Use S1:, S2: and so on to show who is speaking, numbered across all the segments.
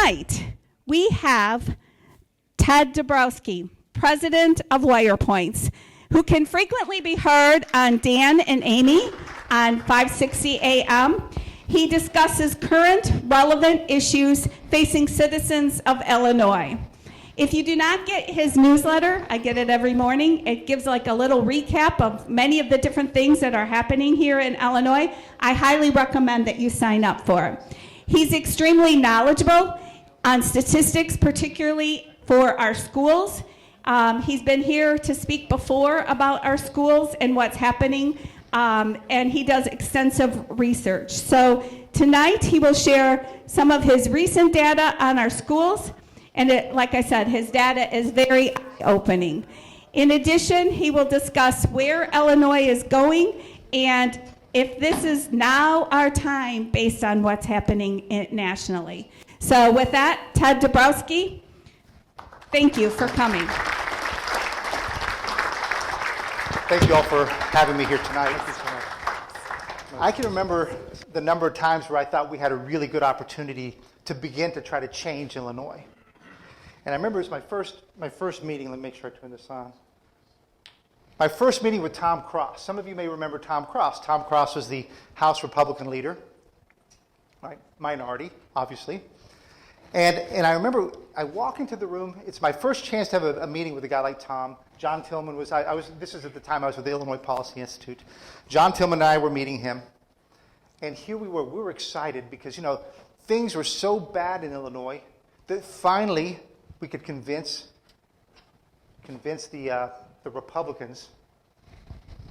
S1: tonight, we have Ted Dabrowski, president of Wirepoints, who can frequently be heard on Dan and Amy on 560 AM. He discusses current relevant issues facing citizens of Illinois. If you do not get his newsletter, I get it every morning. It gives like a little recap of many of the different things that are happening here in Illinois. I highly recommend that you sign up for it. He's extremely knowledgeable on statistics, particularly for our schools. He's been here to speak before about our schools and what's happening, and he does extensive research. So tonight he will share some of his recent data on our schools, and like I said, his data is very eye-opening. In addition, he will discuss where Illinois is going and if this is now our time based on what's happening nationally. So with that, Ted Dabrowski, thank you for coming.
S2: Thank you all for having me here tonight. Thank you so much. I can remember the number of times where I thought we had a really good opportunity to begin to try to change Illinois. And I remember it was my first meeting. Let me make sure I turn this on. My first meeting with Tom Cross. Some of you may remember Tom Cross. Tom Cross was the House Republican leader, right? Minority, obviously. And I remember I walk into the room. It's my first chance to have a meeting with a guy like Tom. John Tillman was, this is at the time I was with the Illinois Policy Institute. John Tillman and I were meeting him. And here we were excited because, you know, things were so bad in Illinois that finally we could convince the Republicans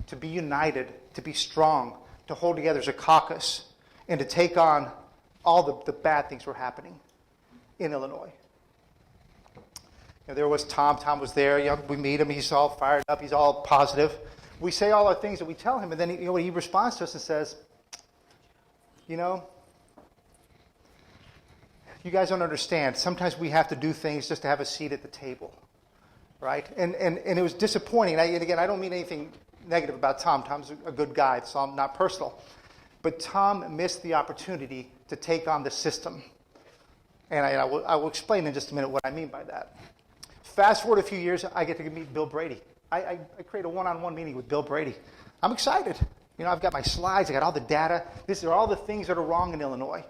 S2: to be united, to be strong, to hold together as a caucus, and to take on all the bad things were happening in Illinois. You know, there was Tom. Tom was there. You know, we meet him. He's all fired up. He's all positive. We say all our things that we tell him, and then he responds to us and says, you know, you guys don't understand. Sometimes we have to do things just to have a seat at the table, right? And it was disappointing. And again, I don't mean anything negative about Tom. Tom's a good guy, so I'm not personal. But Tom missed the opportunity to take on the system. And I will explain in just a minute what I mean by that. Fast forward a few years, I get to meet Bill Brady. I create a one-on-one meeting with Bill Brady. I'm excited. You know, I've got my slides. I got all the data. These are all the things that are wrong in Illinois.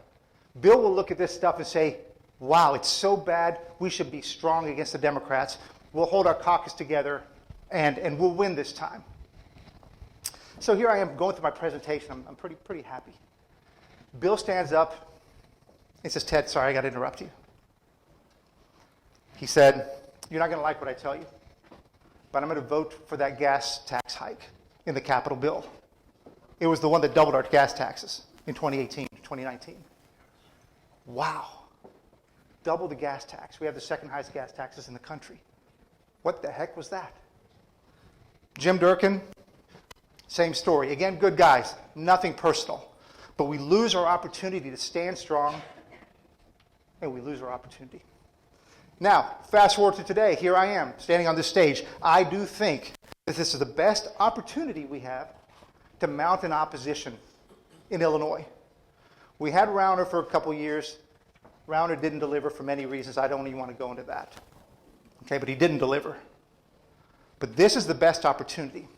S2: Bill will look at this stuff and say, wow, it's so bad. We should be strong against the Democrats. We'll hold our caucus together, and we'll win this time. So here I am going through my presentation. I'm pretty happy. Bill stands up and says, Ted, sorry, I got to interrupt you. He said, you're not going to like what I tell you, but I'm going to vote for that gas tax hike in the Capitol bill. It was the one that doubled our gas taxes in 2019. Wow. Double the gas tax. We have the second highest gas taxes in the country. What the heck was that? Jim Durkin, same story. Again, good guys, nothing personal. But we lose our opportunity to stand strong, and we lose our opportunity. Now, fast forward to today. Here I am, standing on this stage. I do think that this is the best opportunity we have to mount an opposition in Illinois. We had Rauner for a couple years. Rauner didn't deliver for many reasons. I don't even want to go into that. Okay, but he didn't deliver. But this is the best opportunity.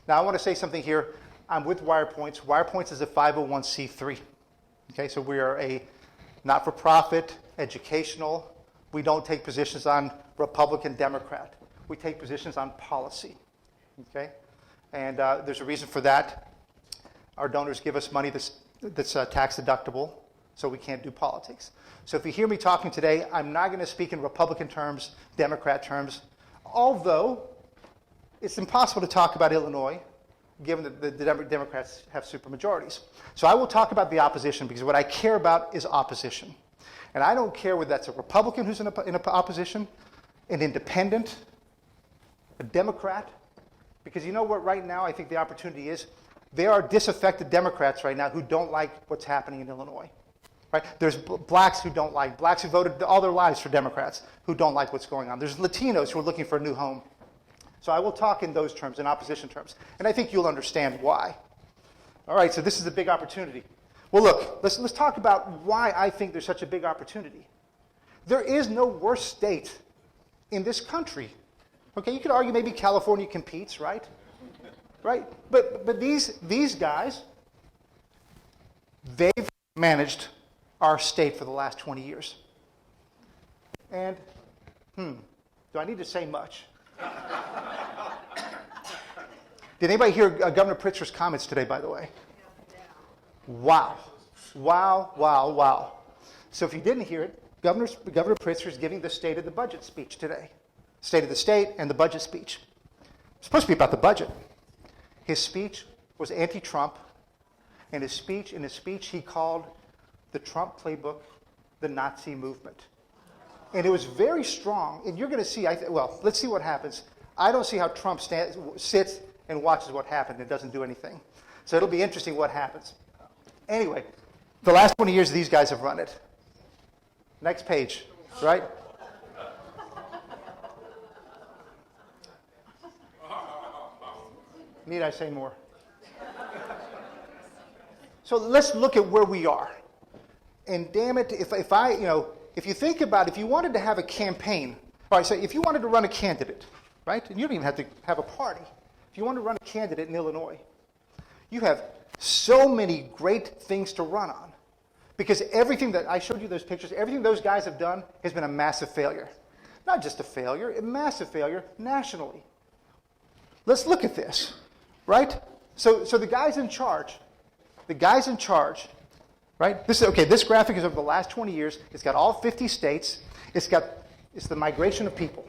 S2: Now, I want to say something here. I'm with Wirepoints. Wirepoints is a 501c3. Okay, so we are a not-for-profit, educational. We don't take positions on Republican, Democrat. We take positions on policy. Okay, and there's a reason for that. Our donors give us money that's tax deductible, so we can't do politics. So if you hear me talking today, I'm not going to speak in Republican terms, Democrat terms, although it's impossible to talk about Illinois given that the Democrats have supermajorities. So I will talk about the opposition because what I care about is opposition. And I don't care whether that's a Republican who's in opposition, an independent, a Democrat, because you know what right now I think the opportunity is? There are disaffected Democrats right now who don't like what's happening in Illinois. Right? There's blacks who don't like, blacks who voted all their lives for Democrats who don't like what's going on. There's Latinos who are looking for a new home. So I will talk in those terms, in opposition terms. And I think you'll understand why. All right, so this is a big opportunity. Well, look, let's talk about why I think there's such a big opportunity. There is no worse state in this country. Okay, you could argue maybe California competes, right? Right? But these guys, they've managed our state for the last 20 years. And, do I need to say much? Did anybody hear Governor Pritzker's comments today, by the way? Wow. Wow, wow, wow. So if you didn't hear it, Governor Pritzker is giving the State of the Budget speech today. State of the State and the budget speech. It's supposed to be about the budget. His speech was anti-Trump, and in his speech he called the Trump playbook the Nazi movement. And it was very strong, and you're going to see, well, let's see what happens. I don't see how Trump sits and watches what happened and doesn't do anything. So it'll be interesting what happens. Anyway, the last 20 years these guys have run it. Next page, right? Need I say more? So let's look at where we are. And damn it, if you think about it, if you wanted to have a campaign, all right, so if you wanted to run a candidate, right, and you don't even have to have a party. If you want to run a candidate in Illinois, you have so many great things to run on. Because everything that I showed you those pictures, everything those guys have done has been a massive failure. Not just a failure, a massive failure nationally. Let's look at this, right? So the guys in charge, right? This graphic is over the last 20 years. It's got all 50 states. It's the migration of people.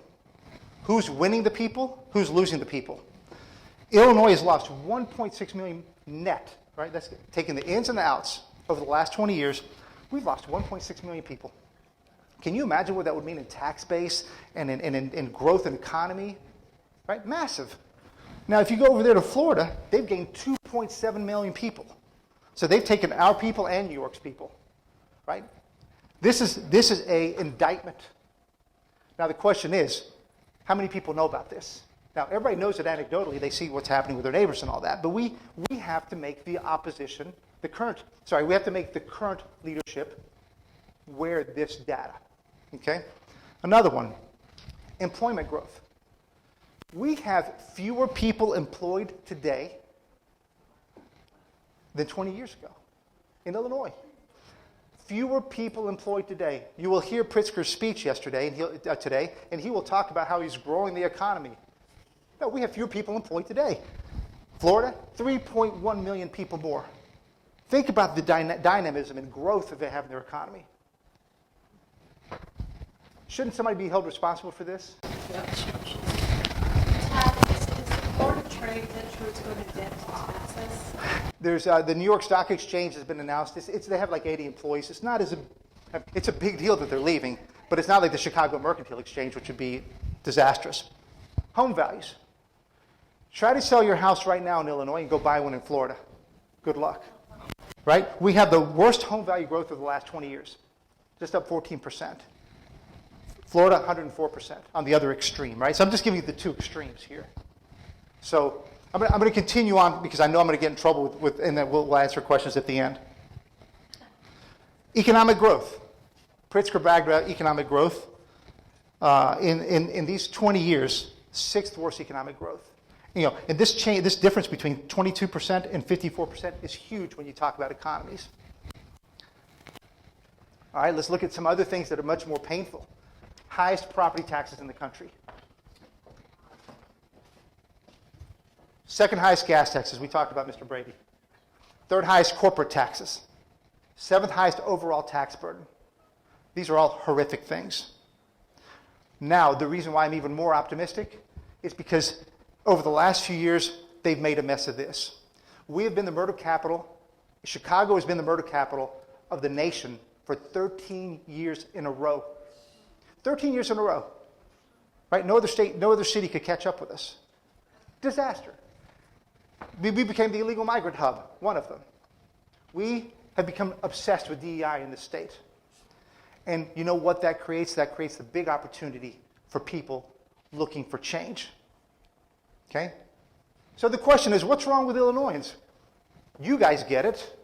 S2: Who's winning the people? Who's losing the people? Illinois has lost 1.6 million net, right? That's taking the ins and the outs over the last 20 years. We've lost 1.6 million people. Can you imagine what that would mean in tax base and in growth and economy? Right? Massive. Now, if you go over there to Florida, they've gained 2.7 million people. So they've taken our people and New York's people. Right? This is an indictment. Now, the question is, how many people know about this? Now, everybody knows it anecdotally. They see what's happening with their neighbors and all that. But we have to make the opposition, we have to make the current leadership wear this data. Okay? Another one, employment growth. We have fewer people employed today than 20 years ago in Illinois. Fewer people employed today. You will hear Pritzker's speech today, and he will talk about how he's growing the economy. No, we have fewer people employed today. Florida, 3.1 million people more. Think about the dynamism and growth that they have in their economy. Shouldn't somebody be held responsible for this?
S3: Is the Board of Trade that sure it's going to dent taxes?
S2: There's the New York Stock Exchange has been announced. They have like 80 employees. It's a big deal that they're leaving, but it's not like the Chicago Mercantile Exchange, which would be disastrous. Home values. Try to sell your house right now in Illinois and go buy one in Florida. Good luck. Right? We have the worst home value growth of the last 20 years. Just up 14%. Florida, 104% on the other extreme, right? So I'm just giving you the two extremes here. So I'm going to continue on because I know I'm going to get in trouble with and then we'll answer questions at the end. Economic growth. Pritzker bragged about economic growth. In these 20 years, sixth worst economic growth. And this difference between 22% and 54% is huge when you talk about economies. All right, let's look at some other things that are much more painful. Highest property taxes in the country. Second highest gas taxes. We talked about Mr. Brady. Third highest corporate taxes. Seventh highest overall tax burden. These are all horrific things. Now, the reason why I'm even more optimistic is because over the last few years, they've made a mess of this. We have been the murder capital. Chicago has been the murder capital of the nation for 13 years in a row. 13 years in a row. Right? No other state, no other city could catch up with us. Disaster. We became the illegal migrant hub, one of them. We have become obsessed with DEI in this state. And you know what that creates? That creates the big opportunity for people looking for change. Okay? So the question is, what's wrong with Illinoisans? You guys get it,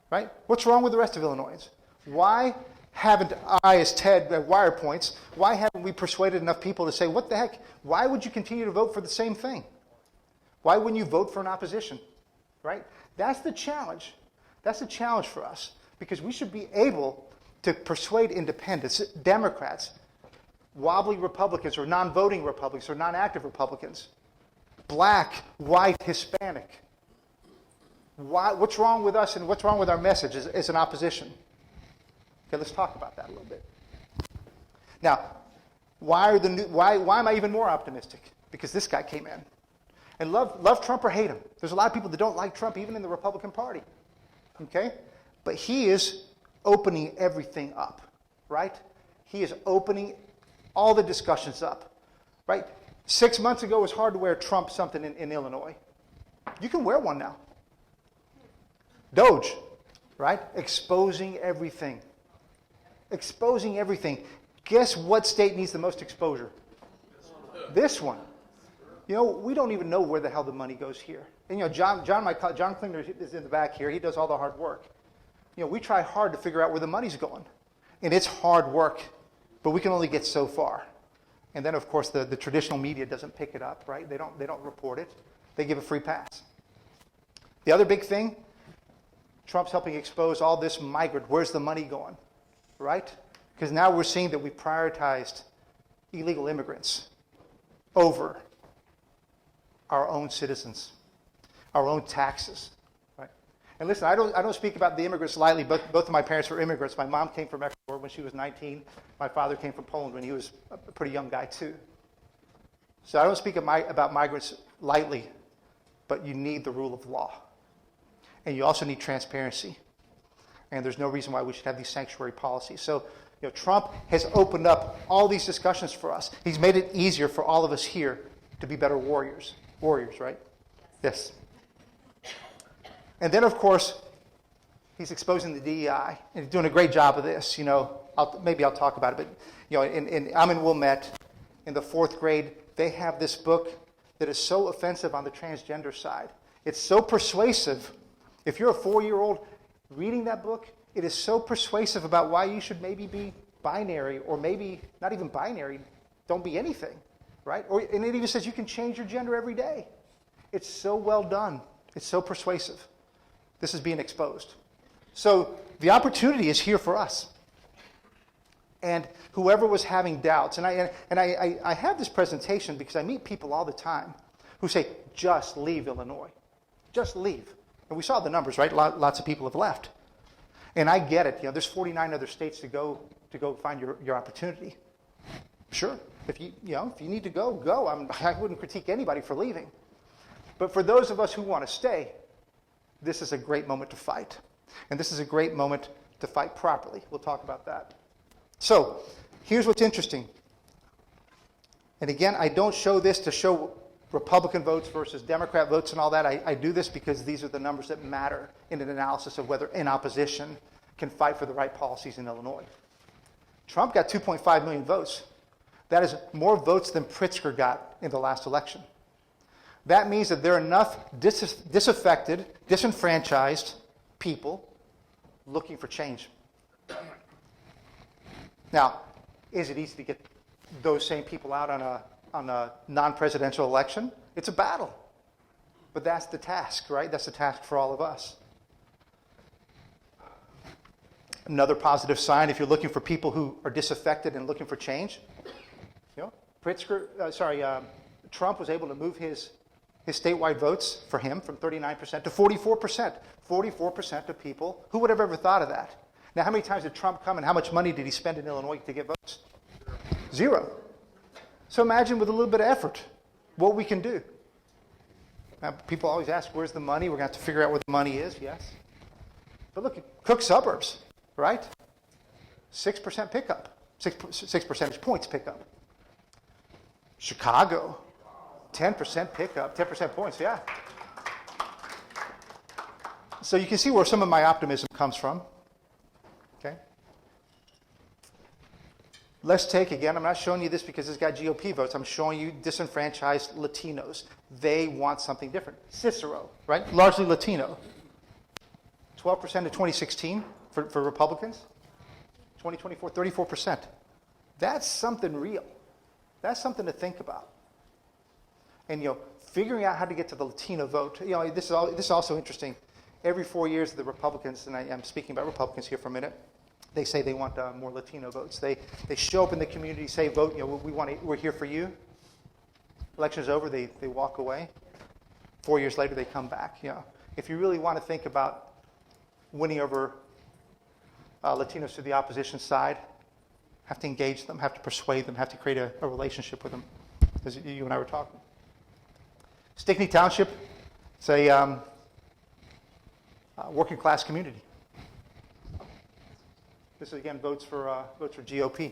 S2: right? What's wrong with the rest of Illinoisans? Why haven't I, as Ted at Wirepoints, why haven't we persuaded enough people to say, what the heck, why would you continue to vote for the same thing? Why wouldn't you vote for an opposition, right? That's the challenge. That's the challenge for us, because we should be able to persuade independents, Democrats, wobbly Republicans or non-voting Republicans or non-active Republicans, black, white, Hispanic. What's wrong with us and what's wrong with our message as an opposition? Okay, let's talk about that a little bit. Now, why am I even more optimistic? Because this guy came in. And love Trump or hate him. There's a lot of people that don't like Trump, even in the Republican Party. Okay? But he is opening everything up, right? He is opening all the discussions up, right? 6 months ago, it was hard to wear Trump something in Illinois. You can wear one now. Doge, right? Exposing everything. Exposing everything. Guess what state needs the most exposure? This one. You know, we don't even know where the hell the money goes here. And you know, John Klinger is in the back here. He does all the hard work. You know, we try hard to figure out where the money's going. And it's hard work, but we can only get so far. And then, of course, the traditional media doesn't pick it up, right? They don't report it. They give a free pass. The other big thing, Trump's helping expose all this migrant. Where's the money going, right? Because now we're seeing that we prioritized illegal immigrants over our own citizens, our own taxes, right? And listen, I don't speak about the immigrants lightly. Both of my parents were immigrants. My mom came from Ecuador when she was 19. My father came from Poland when he was a pretty young guy too. So I don't speak about migrants lightly, but you need the rule of law. And you also need transparency. And there's no reason why we should have these sanctuary policies. So, you know, Trump has opened up all these discussions for us. He's made it easier for all of us here to be better warriors. Warriors, right? Yes. And then, of course, he's exposing the DEI, and he's doing a great job of this. You know, maybe I'll talk about it, but you know, I'm in Wilmette. In the 4th grade, they have this book that is so offensive on the transgender side. It's so persuasive. If you're a 4-year-old reading that book, it is so persuasive about why you should maybe be binary, or maybe not even binary. Don't be anything. Right? And it even says you can change your gender every day. It's so well done. It's so persuasive. This is being exposed. So the opportunity is here for us. And whoever was having doubts, and I have this presentation because I meet people all the time who say, just leave Illinois. Just leave. And we saw the numbers, right? Lots of people have left. And I get it. You know, there's 49 other states to go find your opportunity. Sure. If you need to go, go. I wouldn't critique anybody for leaving. But for those of us who want to stay, this is a great moment to fight. And this is a great moment to fight properly. We'll talk about that. So, here's what's interesting. And again, I don't show this to show Republican votes versus Democrat votes and all that. I do this because these are the numbers that matter in an analysis of whether an opposition can fight for the right policies in Illinois. Trump got 2.5 million votes. That is more votes than Pritzker got in the last election. That means that there are enough disaffected, disenfranchised people looking for change. Now, is it easy to get those same people out on a non-presidential election? It's a battle. But that's the task, right? That's the task for all of us. Another positive sign, if you're looking for people who are disaffected and looking for change, you know, Trump was able to move his statewide votes for him from 39% to 44%. 44% of people. Who would have ever thought of that? Now, how many times did Trump come and how much money did he spend in Illinois to get votes? Zero. So imagine with a little bit of effort what we can do. Now, people always ask, where's the money? We're going to have to figure out where the money is, yes. But look at Cook suburbs, right? 6% pickup. 6 percentage points pickup. Chicago, 10% pickup, 10% points, yeah. So you can see where some of my optimism comes from. Okay. Let's take, again, I'm not showing you this because it's got GOP votes. I'm showing you disenfranchised Latinos. They want something different. Cicero, right? Largely Latino. 12% in 2016 for Republicans. 2024, 34%. That's something real. That's something to think about. And, figuring out how to get to the Latino vote. This is also interesting. Every 4 years, the Republicans, and I'm speaking about Republicans here for a minute, they say they want more Latino votes. They show up in the community, say, vote. We're here for you. Election's over, they walk away. 4 years later, they come back. If you really want to think about winning over Latinos to the opposition side, have to engage them, have to persuade them, have to create a relationship with them, as you and I were talking. Stickney Township, it's a working class community. This is, again, votes for GOP.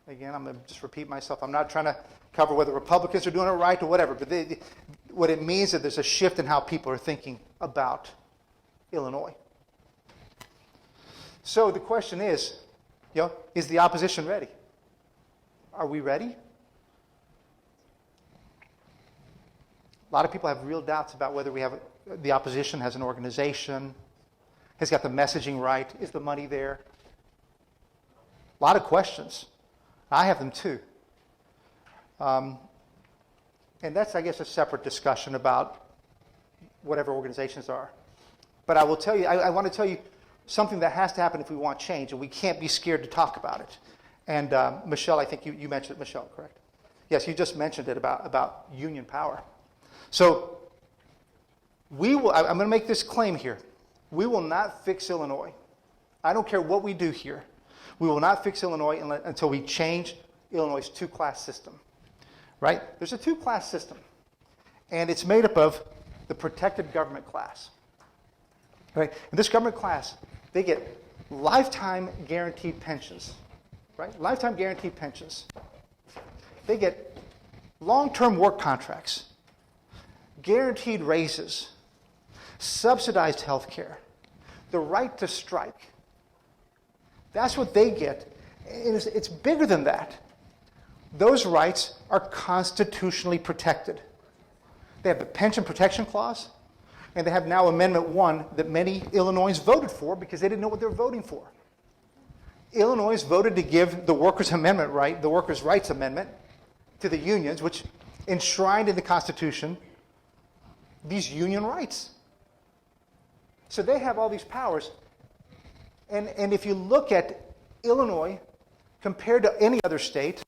S2: Again, I'm going to just repeat myself. I'm not trying to cover whether Republicans are doing it right or whatever, but what it means is that there's a shift in how people are thinking about Illinois. So the question is the opposition ready? Are we ready? A lot of people have real doubts about whether the opposition has an organization, has got the messaging right, is the money there? A lot of questions. I have them too. And that's, I guess, a separate discussion about whatever organizations are. But I will tell you, I want to tell you something that has to happen if we want change, and we can't be scared to talk about it. And Michelle, I think you mentioned it, Michelle, correct? Yes, you just mentioned it about union power. So I'm going to make this claim here. We will not fix Illinois. I don't care what we do here. We will not fix Illinois until we change Illinois' two-class system. Right? There's a two-class system, and it's made up of the protected government class. Right? And this government class, they get lifetime guaranteed pensions. Right? Lifetime guaranteed pensions. They get long-term work contracts, guaranteed raises, subsidized health care, the right to strike. That's what they get. It's bigger than that. Those rights are constitutionally protected. They have the Pension Protection Clause, and they have now Amendment 1 that many Illinoisans voted for because they didn't know what they were voting for. Illinois voted to give the Workers' Amendment right, the Workers' Rights Amendment, to the unions, which enshrined in the Constitution these union rights. So they have all these powers. And if you look at Illinois compared to any other state,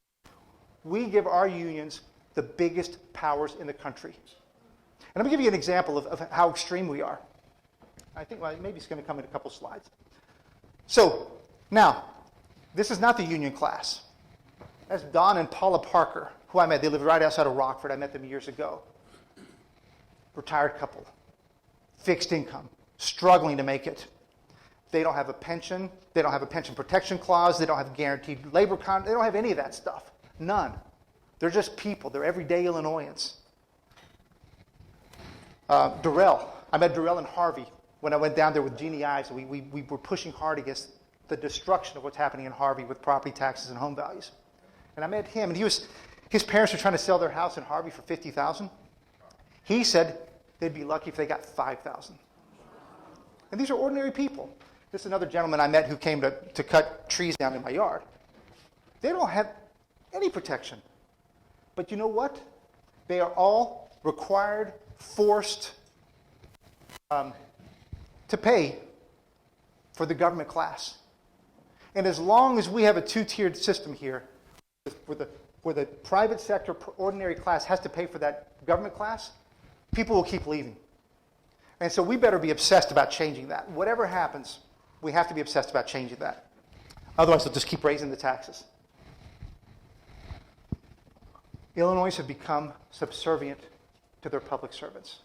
S2: we give our unions the biggest powers in the country. And let me give you an example of how extreme we are. I think maybe it's going to come in a couple slides. So now, this is not the union class. That's Don and Paula Parker, who I met. They live right outside of Rockford. I met them years ago. Retired couple, fixed income, struggling to make it. They don't have a pension. They don't have a pension protection clause. They don't have guaranteed labor They don't have any of that stuff. None. They're just people. They're everyday Illinoisans. Durrell. I met Durrell and Harvey when I went down there with Jeannie Ives. We were pushing hard against the destruction of what's happening in Harvey with property taxes and home values. And I met him, and his parents were trying to sell their house in Harvey for $50,000. He said they'd be lucky if they got $5,000. And these are ordinary people. This is another gentleman I met who came to cut trees down in my yard. They don't have any protection. But you know what? They are all required, forced to pay for the government class. And as long as we have a two-tiered system here, where the private sector ordinary class has to pay for that government class, people will keep leaving. And so we better be obsessed about changing that. Whatever happens, we have to be obsessed about changing that. Otherwise, they'll just keep raising the taxes. Illinois have become subservient to their public servants.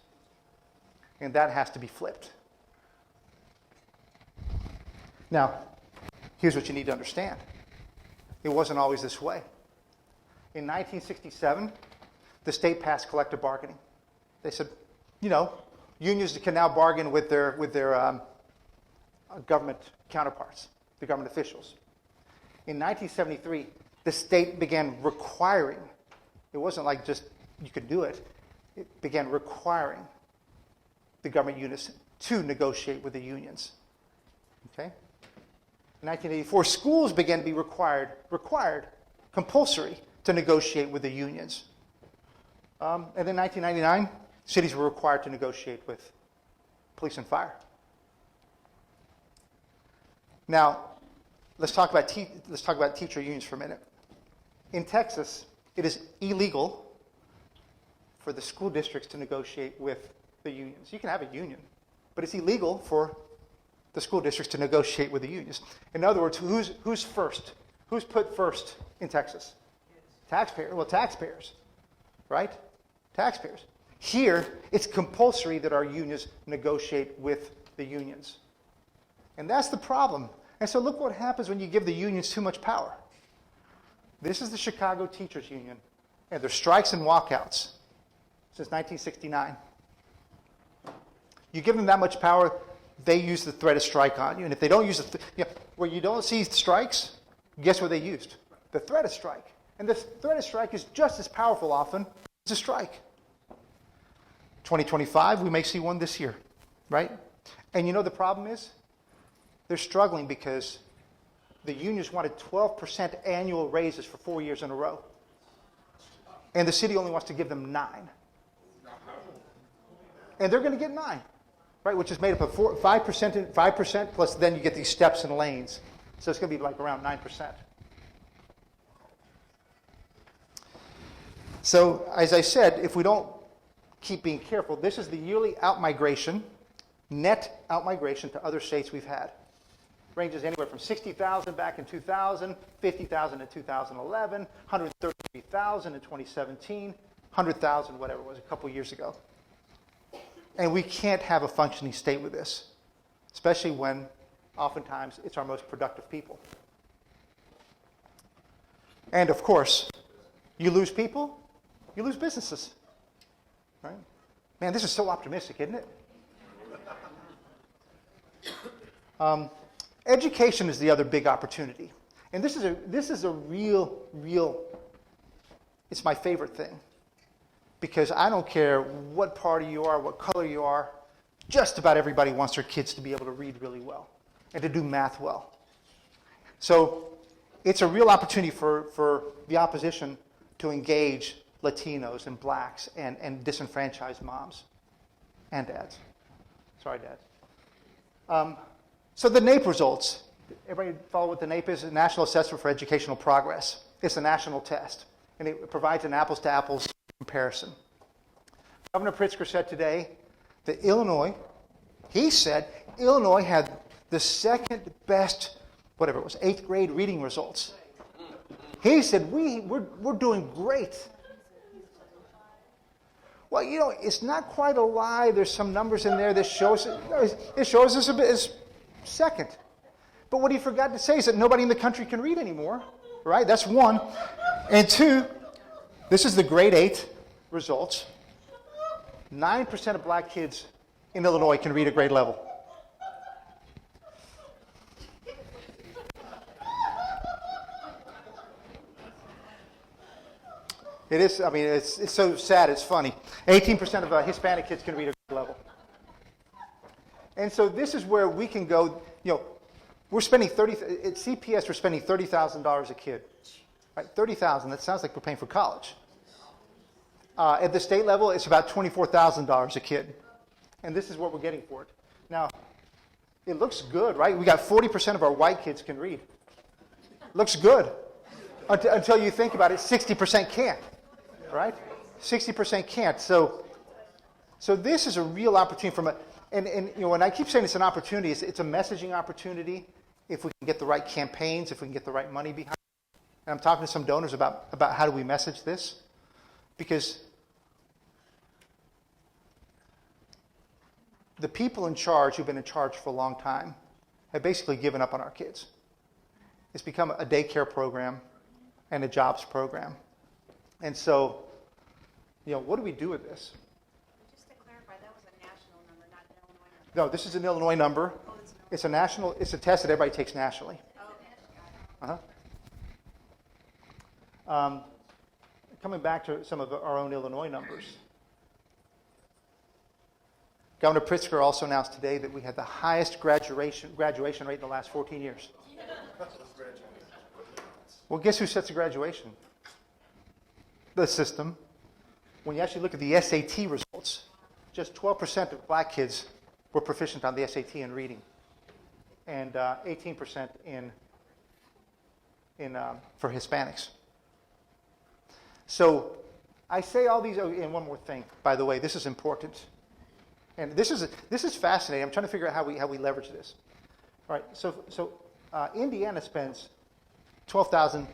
S2: And that has to be flipped. Now, here's what you need to understand. It wasn't always this way. In 1967, the state passed collective bargaining. They said, unions can now bargain with their government counterparts, the government officials. In 1973, the state began requiring, it wasn't like just you could do it, it began requiring the government units to negotiate with the unions. Okay? In 1984, schools began to be compulsory to negotiate with the unions. And then 1999, cities were required to negotiate with police and fire. Now, let's talk about teacher unions for a minute. In Texas, it is illegal for the school districts to negotiate with the unions. You can have a union, but it's illegal for the school districts to negotiate with the unions. In other words, who's first? Who's put first in Texas? Taxpayers. Well, taxpayers, right? Taxpayers. Here, it's compulsory that our unions negotiate with the unions. And that's the problem. And so look what happens when you give the unions too much power. This is the Chicago Teachers Union, and their strikes and walkouts since 1969. You give them that much power, they use the threat of strike on you. And if they don't use where you don't see strikes, guess what they used? The threat of strike. And the threat of strike is just as powerful often as a strike. 2025, we may see one this year, right? And you know the problem is? They're struggling because the unions wanted 12% annual raises for 4 years in a row. And the city only wants to give them 9. And they're going to get 9, right? Which is made up of 5% plus then you get these steps and lanes. So it's going to be like around 9%. So as I said, if we don't keep being careful, this is the yearly out-migration, net out-migration to other states we've had. Ranges anywhere from 60,000 back in 2000, 50,000 in 2011, 133,000 in 2017, 100,000, whatever it was, a couple years ago. And we can't have a functioning state with this, especially when oftentimes it's our most productive people. And of course, you lose people, you lose businesses. Right? Man, this is so optimistic, isn't it? Education is the other big opportunity. And this is a real, it's my favorite thing. Because I don't care what party you are, what color you are, just about everybody wants their kids to be able to read really well and to do math well. So it's a real opportunity for the opposition to engage Latinos and blacks and disenfranchised moms and dads. Sorry, dads. So the NAEP results. Everybody follow what the NAEP is? The National Assessment for Educational Progress. It's a national test, and it provides an apples-to-apples comparison. Governor Pritzker said today that Illinois had the second best, whatever it was, 8th grade reading results. He said, we're doing great. Well, you know, it's not quite a lie. There's some numbers in there that shows it shows us a bit as second. But what he forgot to say is that nobody in the country can read anymore, right? That's one. And two, this is the grade 8 results. 9% of black kids in Illinois can read at grade level. It is, I mean, it's so sad, it's funny. 18% of Hispanic kids can read at grade level. And so this is where we can go, you know, we're spending at CPS, we're spending $30,000 a kid. Right? $30,000, that sounds like we're paying for college. At the state level, it's about $24,000 a kid. And this is what we're getting for it. Now, it looks good, right? We got 40% of our white kids can read. Looks good. Until you think about it, 60% can't, right? 60% can't. So this is a real opportunity from and you know, when I keep saying it's an opportunity, it's a messaging opportunity if we can get the right campaigns, if we can get the right money behind it. And I'm talking to some donors about how do we message this. Because the people in charge who've been in charge for a long time have basically given up on our kids. It's become a daycare program and a jobs program. And so, you know, what do we do with this?
S3: Just to clarify, that was a national number, not an Illinois number.
S2: No, this is an Illinois number.
S3: Oh,
S2: It's a national, it's a test that everybody takes nationally.
S3: okay.
S2: Coming back to some of our own Illinois numbers. Governor Pritzker also announced today that we had the highest graduation rate in the last 14 years. Well, guess who sets the graduation? The system. When you actually look at the SAT results, just 12% of black kids were proficient on the SAT in reading, and 18% for Hispanics. So I say all these, and one more thing, by the way, this is important. And this is fascinating. I'm trying to figure out how we leverage this. All right, so Indiana spends $12,000.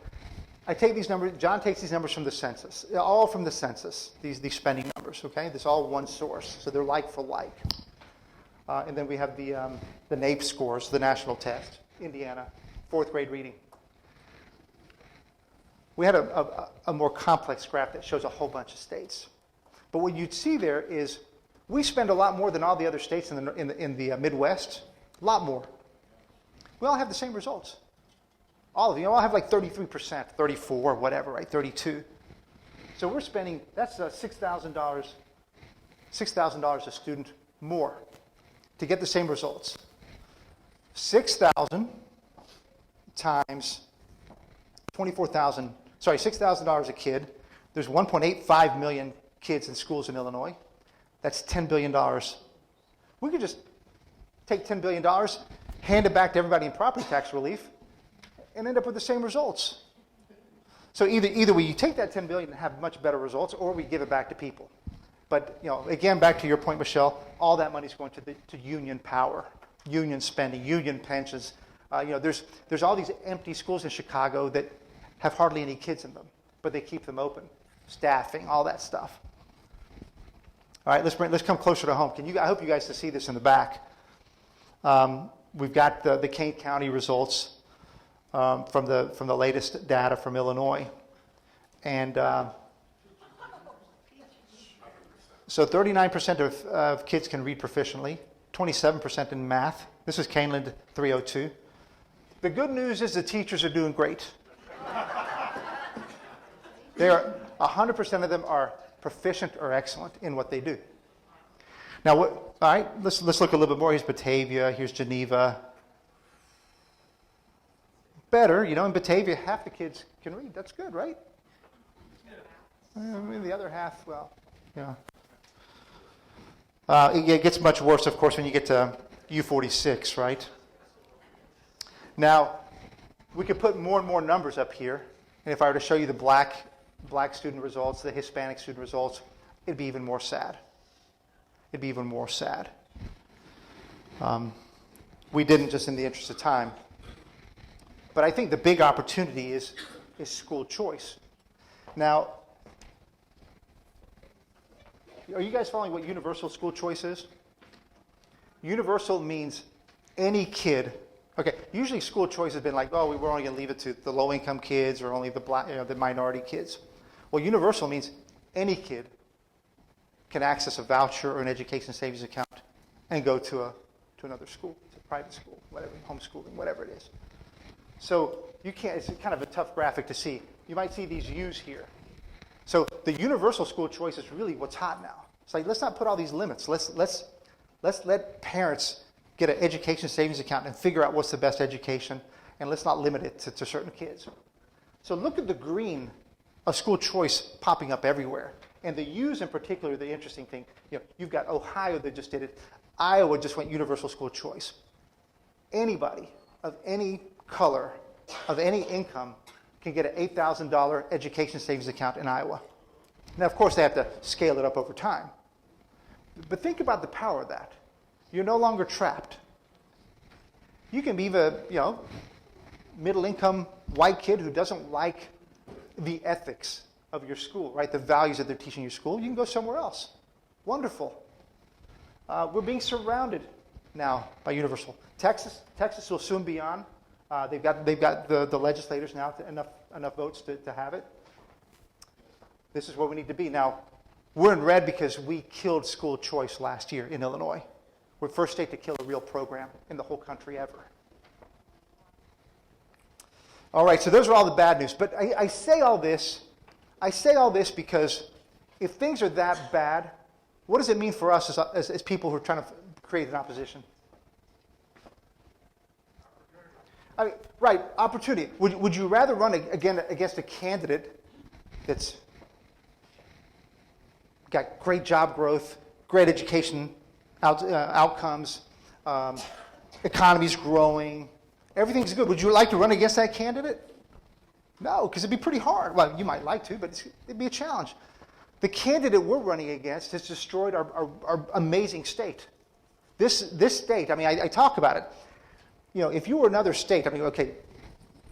S2: I take these numbers. John takes these numbers from the census, all from the census. These spending numbers. Okay, this is all one source, so they're like for like. And then we have the NAEP scores, the national test. Indiana, 4th grade reading. We had a more complex graph that shows a whole bunch of states, but what you'd see there is we spend a lot more than all the other states in the Midwest. A lot more. We all have the same results. All of you all have like 33%, 34, whatever, right? 32. So we're spending, that's $6,000 a student more to get the same results. 6,000 times 24,000, $6,000 a kid. There's 1.85 million kids in schools in Illinois. That's $10 billion. We could just take $10 billion, hand it back to everybody in property tax relief, and end up with the same results. So either way, you take that $10 billion and have much better results, or we give it back to people. But again, back to your point, Michelle, all that money is going to union power, union spending, union pensions. There's all these empty schools in Chicago that have hardly any kids in them, but they keep them open, staffing, all that stuff. All right, let's come closer to home. I hope you guys can see this in the back. We've got the Kane County results from the latest data from Illinois, and so 39% of kids can read proficiently, 27% in math. This is Caneland 302. The good news is the teachers are doing great. 100% of them are proficient or excellent in what they do. Now, all right, let's look a little bit more. Here's Batavia. Here's Geneva. Better, in Batavia, half the kids can read. That's good, right? The other half, well, yeah. It gets much worse, of course, when you get to U46, right? Now, we could put more and more numbers up here, and if I were to show you the black student results, the Hispanic student results, it'd be even more sad. It'd be even more sad. We didn't, just in the interest of time. But I think the big opportunity is school choice. Now, are you guys following what universal school choice is? Universal means any kid. Okay, usually school choice has been like, we're only going to leave it to the low-income kids or only the minority kids. Well, universal means any kid can access a voucher or an education savings account and go to another school, to a private school, whatever, homeschooling, whatever it is. So you can't. It's kind of a tough graphic to see. You might see these U's here. So the universal school choice is really what's hot now. It's like, let's not put all these limits. Let's let parents get an education savings account and figure out what's the best education, and let's not limit it to certain kids. So look at the green of school choice popping up everywhere. And the U's in particular, the interesting thing, you've got Ohio that just did it. Iowa just went universal school choice. Anybody of any color, of any income, can get an $8,000 education savings account in Iowa. Now, of course, they have to scale it up over time. But think about the power of that. You're no longer trapped. You can be the middle-income white kid who doesn't like the ethics of your school, right? The values that they're teaching your school. You can go somewhere else. Wonderful. We're being surrounded now by universal. Texas will soon be on. They've got the legislators now enough votes to have it. This is where we need to be. Now, we're in red because we killed school choice last year in Illinois. We're the first state to kill a real program in the whole country ever. All right, so those are all the bad news. But I say all this because if things are that bad, What does it mean for us as people who are trying to create an opposition? I mean, right, opportunity. Would you rather run against a candidate that's got great job growth, great education outcomes, economy's growing, everything's good? Would you like to run against that candidate? No, because it'd be pretty hard. Well, you might like to, but it'd be a challenge. The candidate we're running against has destroyed our amazing state. This state, I mean, I talk about it. You know, if you were another state, I mean, okay,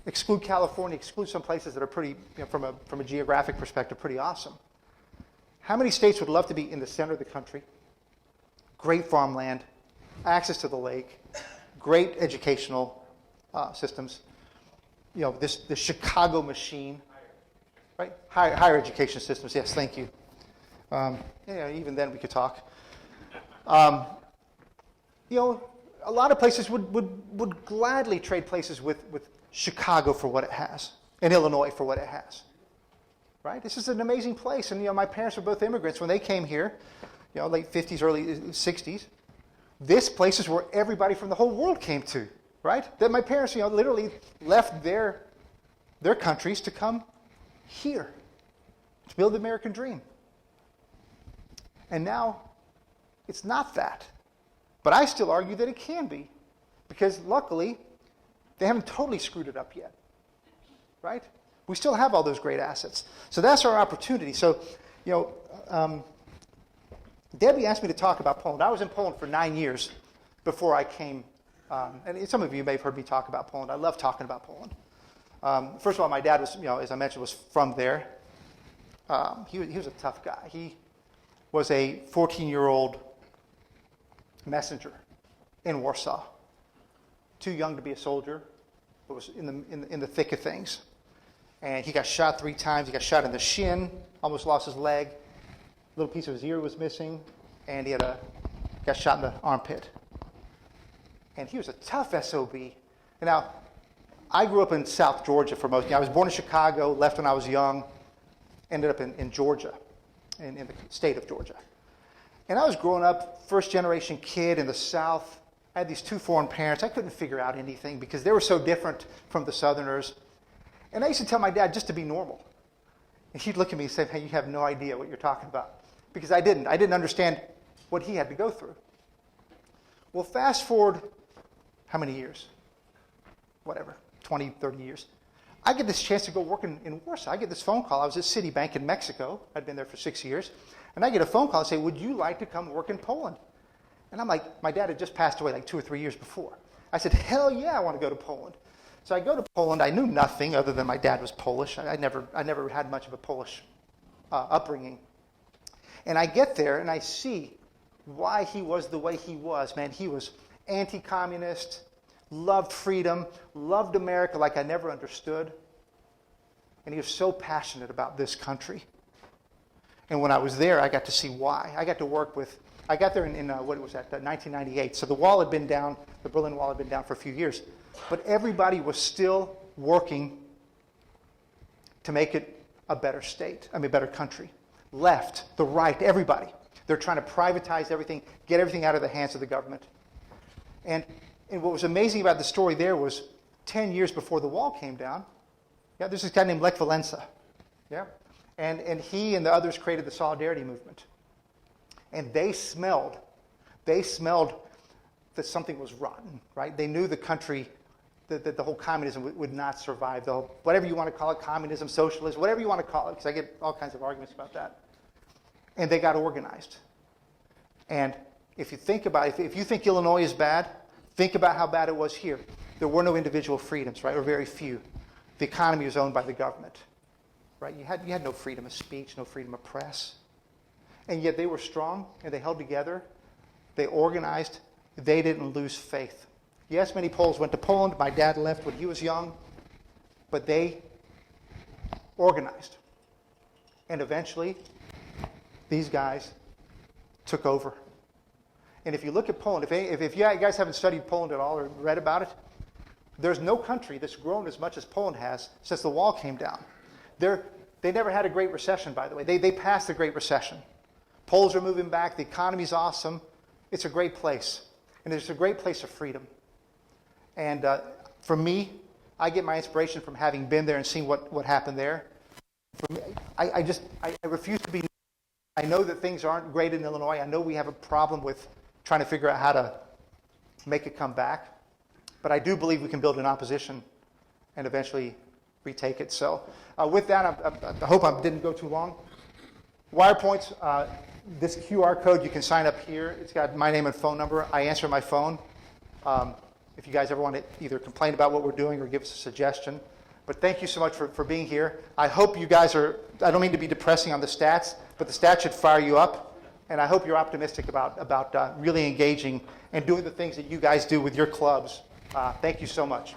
S2: exclude California, exclude some places that are pretty, you know, from a geographic perspective, pretty awesome. How many states would love to be in the center of the country? Great farmland, access to the lake, great educational systems. You know, the Chicago machine, right? Higher education systems. Yes, thank you. Even then we could talk. You know, a lot of places would gladly trade places with Chicago for what it has, and Illinois for what it has. Right? This is an amazing place, and you know, my parents were both immigrants when they came here, you know, late 50s, early 60s. This place is where everybody from the whole world came to, right? That my parents, you know, literally left their countries to come here to build the American dream. And now it's not that. But I still argue that it can be, because luckily they haven't totally screwed it up yet, right? We still have all those great assets. So that's our opportunity. So, you know, Debbie asked me to talk about Poland. I was in Poland for 9 years before I came. And some of you may have heard me talk about Poland. I love talking about Poland. First of all, my dad was, you know, as I mentioned, was from there. He was a tough guy. He was a 14-year-old messenger in Warsaw. Too young to be a soldier, but was in the thick of things. And he got shot 3 times. He got shot in the shin, almost lost his leg. A little piece of his ear was missing, and he got shot in the armpit. And he was a tough SOB. And now, I grew up in South Georgia for most. You know, I was born in Chicago, left when I was young, ended up in Georgia, in the state of Georgia. And I was growing up, first-generation kid in the South. I had these 2 foreign parents. I couldn't figure out anything because they were so different from the Southerners. And I used to tell my dad just to be normal. And he'd look at me and say, hey, you have no idea what you're talking about. Because I didn't. I didn't understand what he had to go through. Well, fast forward, how many years? Whatever, 20, 30 years. I get this chance to go work in Warsaw. I get this phone call. I was at Citibank in Mexico. I'd been there for 6 years. And I get a phone call and say, would you like to come work in Poland? And I'm like, my dad had just passed away like 2 or 3 years before. I said, hell yeah, I want to go to Poland. So I go to Poland. I knew nothing other than my dad was Polish. I never had much of a Polish upbringing. And I get there and I see why he was the way he was. Man, he was anti-communist, loved freedom, loved America like I never understood. And he was so passionate about this country. And when I was there, I got to see why. I got there in what was that, 1998. So the wall had been down, the Berlin Wall had been down for a few years. But everybody was still working to make it a better state, a better country. Left, the right, everybody. They're trying to privatize everything, get everything out of the hands of the government. And what was amazing about the story there was 10 years before the wall came down, there's this guy named Lech Walesa. And he and the others created the Solidarity movement. And they smelled that something was rotten, right? They knew the country, that the whole communism would not survive. Whatever you want to call it, communism, socialism, whatever you want to call it, because I get all kinds of arguments about that. And they got organized. And if you think about it, if you think Illinois is bad, think about how bad it was here. There were no individual freedoms, right, or very few. The economy was owned by the government, right? You had no freedom of speech, no freedom of press. And yet they were strong, and they held together. They organized. They didn't lose faith. Yes, many Poles went to Poland. My dad left when he was young. But they organized. And eventually, these guys took over. And if you look at Poland, if you guys haven't studied Poland at all or read about it, there's no country that's grown as much as Poland has since the wall came down. They never had a Great Recession, by the way. They passed the Great Recession. Polls are moving back. The economy's awesome. It's a great place. And it's a great place of freedom. And for me, I get my inspiration from having been there and seen what happened there. For me, I refuse to be. I know that things aren't great in Illinois. I know we have a problem with trying to figure out how to make it come back. But I do believe we can build an opposition and eventually retake it. So with that, I hope I didn't go too long. Wirepoints, this QR code, you can sign up here. It's got my name and phone number. I answer my phone. If you guys ever want to either complain about what we're doing or give us a suggestion. But thank you so much for being here. I hope you guys are, I don't mean to be depressing on the stats, but the stats should fire you up. And I hope you're optimistic about really engaging and doing the things that you guys do with your clubs. Thank you so much.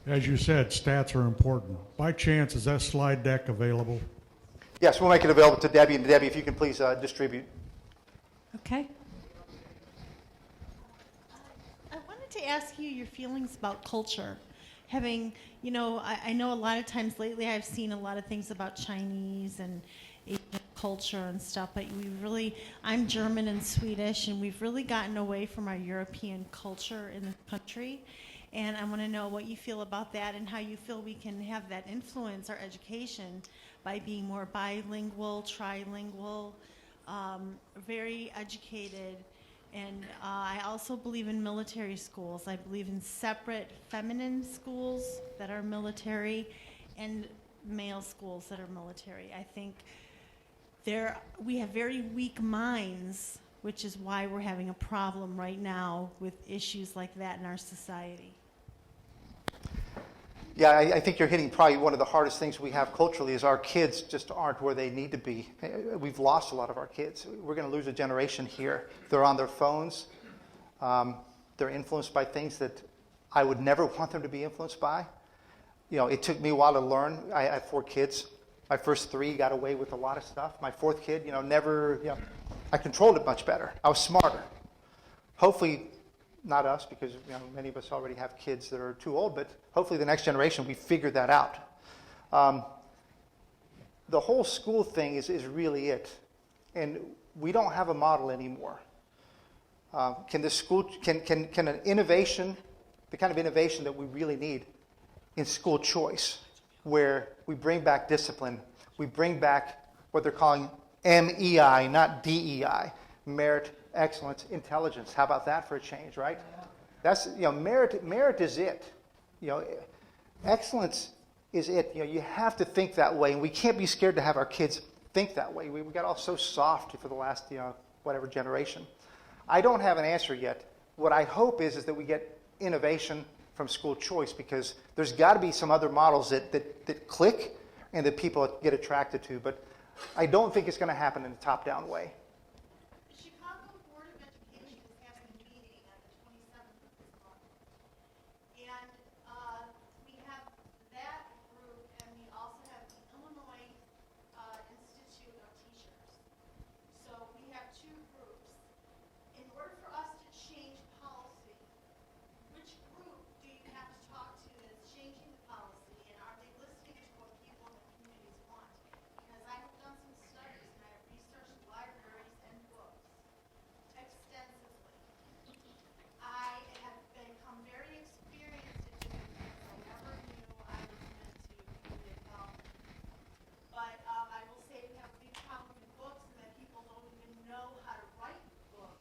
S4: As you said, stats are important. By chance, is that slide deck available?
S2: Yes, we'll make it available to Debbie. And Debbie, if you can please distribute.
S1: Okay.
S5: I wanted to ask you your feelings about culture. Having, I know a lot of times lately I've seen a lot of things about Chinese and Asian culture and stuff, but I'm German and Swedish, and we've really gotten away from our European culture in the country. And I want to know what you feel about that and how you feel we can have that influence our education by being more bilingual, trilingual, very educated. And I also believe in military schools. I believe in separate feminine schools that are military and male schools that are military. I think we have very weak minds, which is why we're having a problem right now with issues like that in our society.
S2: Yeah, I think you're hitting probably one of the hardest things we have culturally is our kids just aren't where they need to be. We've lost a lot of our kids. We're going to lose a generation here. They're on their phones. They're influenced by things that I would never want them to be influenced by. It took me a while to learn. I have 4 kids. My first 3 got away with a lot of stuff. My 4th kid, I controlled it much better. I was smarter. Hopefully, not us, because many of us already have kids that are too old, but hopefully the next generation, we figured that out. The whole school thing is really it. And we don't have a model anymore. Can an innovation, the kind of innovation that we really need in school choice, where we bring back discipline, we bring back what they're calling MEI, not DEI, merit, excellence, intelligence. How about that for a change, right? That's merit is it. Excellence is it. You have to think that way, and we can't be scared to have our kids think that way. We got all so soft for the last whatever generation. I don't have an answer yet. What I hope is that we get innovation from school choice, because there's got to be some other models that click and that people get attracted to. But I don't think it's going to happen in a top-down way.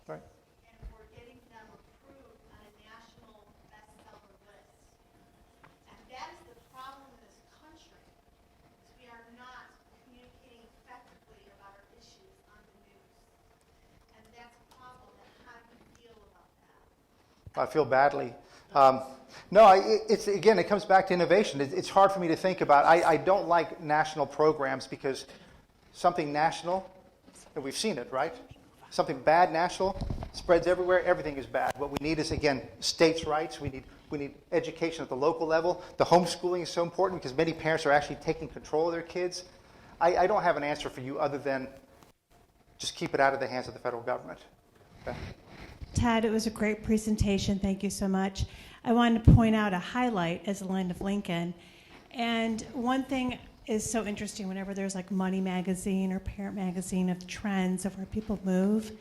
S2: Right.
S5: And we're getting them approved on a national bestseller list. And that is the problem in this country, is we are not communicating effectively about our issues on the news. And that's a problem. And how do you feel about that?
S2: I feel badly. No, it comes back to innovation. It's hard for me to think about. I don't like national programs, because something national, and we've seen it, right? Something bad national spreads everywhere. Everything is bad. What we need is, again, states' rights. We need education at the local level. The homeschooling is so important because many parents are actually taking control of their kids. I don't have an answer for you other than just keep it out of the hands of the federal government. Okay.
S6: Ted, it was a great presentation. Thank you so much. I wanted to point out a highlight as the land of Lincoln. And one thing is so interesting whenever there's like Money Magazine or Parent Magazine of trends of where people move.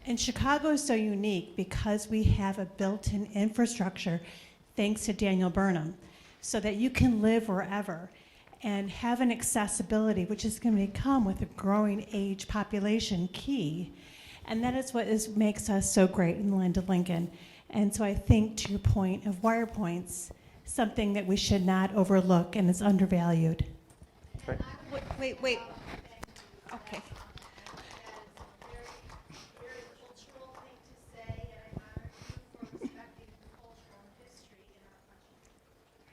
S6: And Chicago is so unique because we have a built-in infrastructure, thanks to Daniel Burnham, so that you can live wherever and have an accessibility, which is going to come with a growing age population key. And that is what makes us so great in the land of Lincoln. And so I think, to your point of Wirepoints, something that we should not overlook and is undervalued.
S2: Right.
S1: Wait. Okay.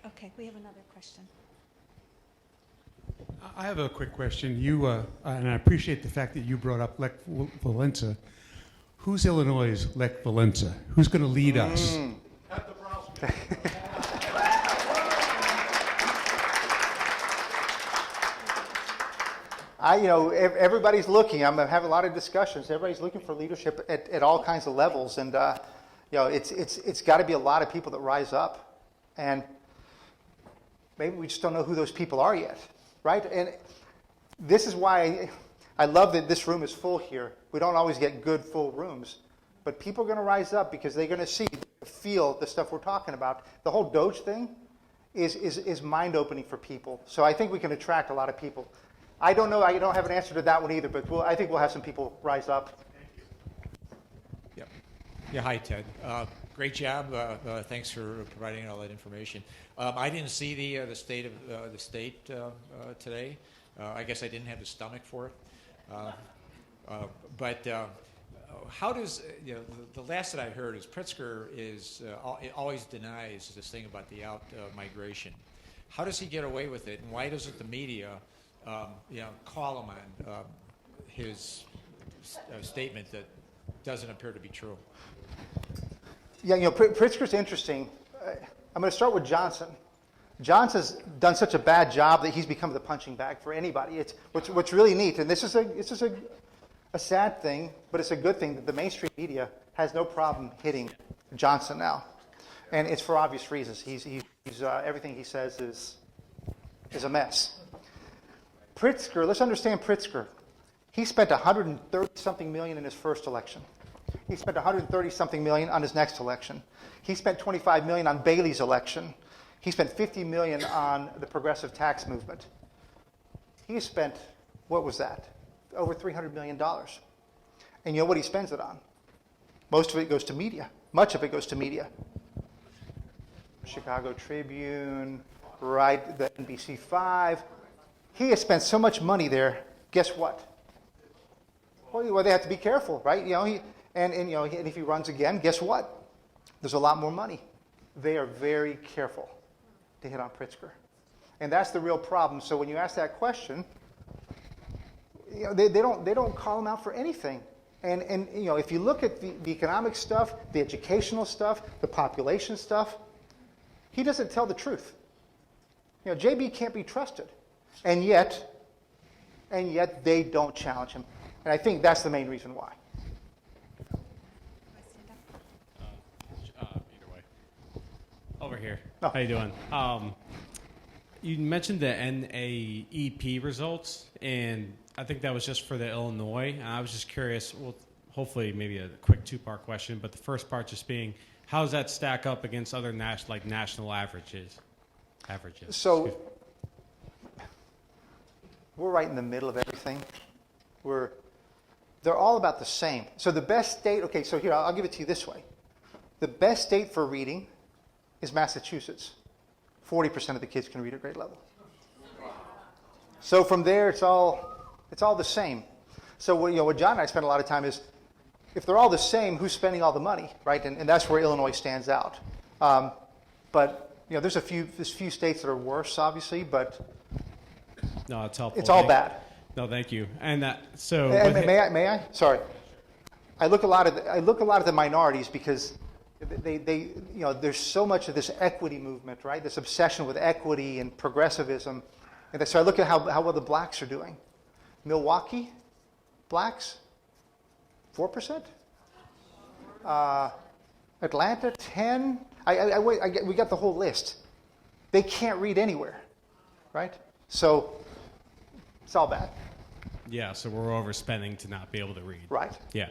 S1: Okay, we have another question.
S7: I have a quick question. You and I appreciate the fact that you brought up Lech Walesa. Who's Illinois' Lech Walesa? Who's going to lead us?
S2: Everybody's looking. I'm having a lot of discussions. Everybody's looking for leadership at all kinds of levels, and it's got to be a lot of people that rise up, and maybe we just don't know who those people are yet, right? And this is why I love that this room is full here. We don't always get good full rooms, but people are going to rise up because they're going to feel the stuff we're talking about. The whole Doge thing is mind-opening for people. So I think we can attract a lot of people. I don't know. I don't have an answer to that one either, but I think we'll have some people rise up.
S8: Yep. Yeah. Hi, Ted. Great job. Thanks for providing all that information. I didn't see the state of the state today. I guess I didn't have the stomach for it. But how does the last that I heard is Pritzker always denies this thing about the out migration. How does he get away with it, and why doesn't the media call him on his statement that doesn't appear to be true?
S2: Yeah, Pritzker's interesting. I'm going to start with Johnson. Johnson's done such a bad job that he's become the punching bag for anybody. It's what's really neat, and this is a sad thing, but it's a good thing that the mainstream media has no problem hitting Johnson now, and it's for obvious reasons. He's everything he says is a mess. Pritzker, let's understand Pritzker. He spent 130-something million in his first election. He spent 130-something million on his next election. He spent 25 million on Bailey's election. He spent 50 million on the progressive tax movement. He spent, what was that? Over $300 million. And you know what he spends it on? Most of it goes to media. Much of it goes to media. Chicago Tribune, right, the NBC5. He has spent so much money there. Guess what? Well, they have to be careful, right? And if he runs again, guess what? There's a lot more money. They are very careful to hit on Pritzker, and that's the real problem. So when you ask that question, they don't call him out for anything. And if you look at the economic stuff, the educational stuff, the population stuff, he doesn't tell the truth. JB can't be trusted. And yet they don't challenge him. And I think that's the main reason why.
S9: Either way. Over here.
S2: Oh.
S9: How you doing? You mentioned the NAEP results, and I think that was just for the Illinois. I was just curious, well, hopefully maybe a quick two-part question, but the first part just being, how does that stack up against other national averages?
S2: So we're right in the middle of everything. They're all about the same. So the best state, okay, so here, I'll give it to you this way. The best state for reading is Massachusetts. 40% of the kids can read at grade level. So from there, it's all the same. So what John and I spend a lot of time is, if they're all the same, who's spending all the money, right? And that's where Illinois stands out. But there's a few states that are worse, obviously, but
S9: no, it's helpful.
S2: It's all bad.
S9: No, thank you. And may
S2: I? Sorry. I look a lot at the minorities because there's so much of this equity movement, right? This obsession with equity and progressivism, and so I look at how well the blacks are doing. Milwaukee, blacks, 4%. Atlanta, 10. We got the whole list. They can't read anywhere, right? So it's all bad.
S9: Yeah, so we're overspending to not be able to read.
S2: Right.
S9: Yeah.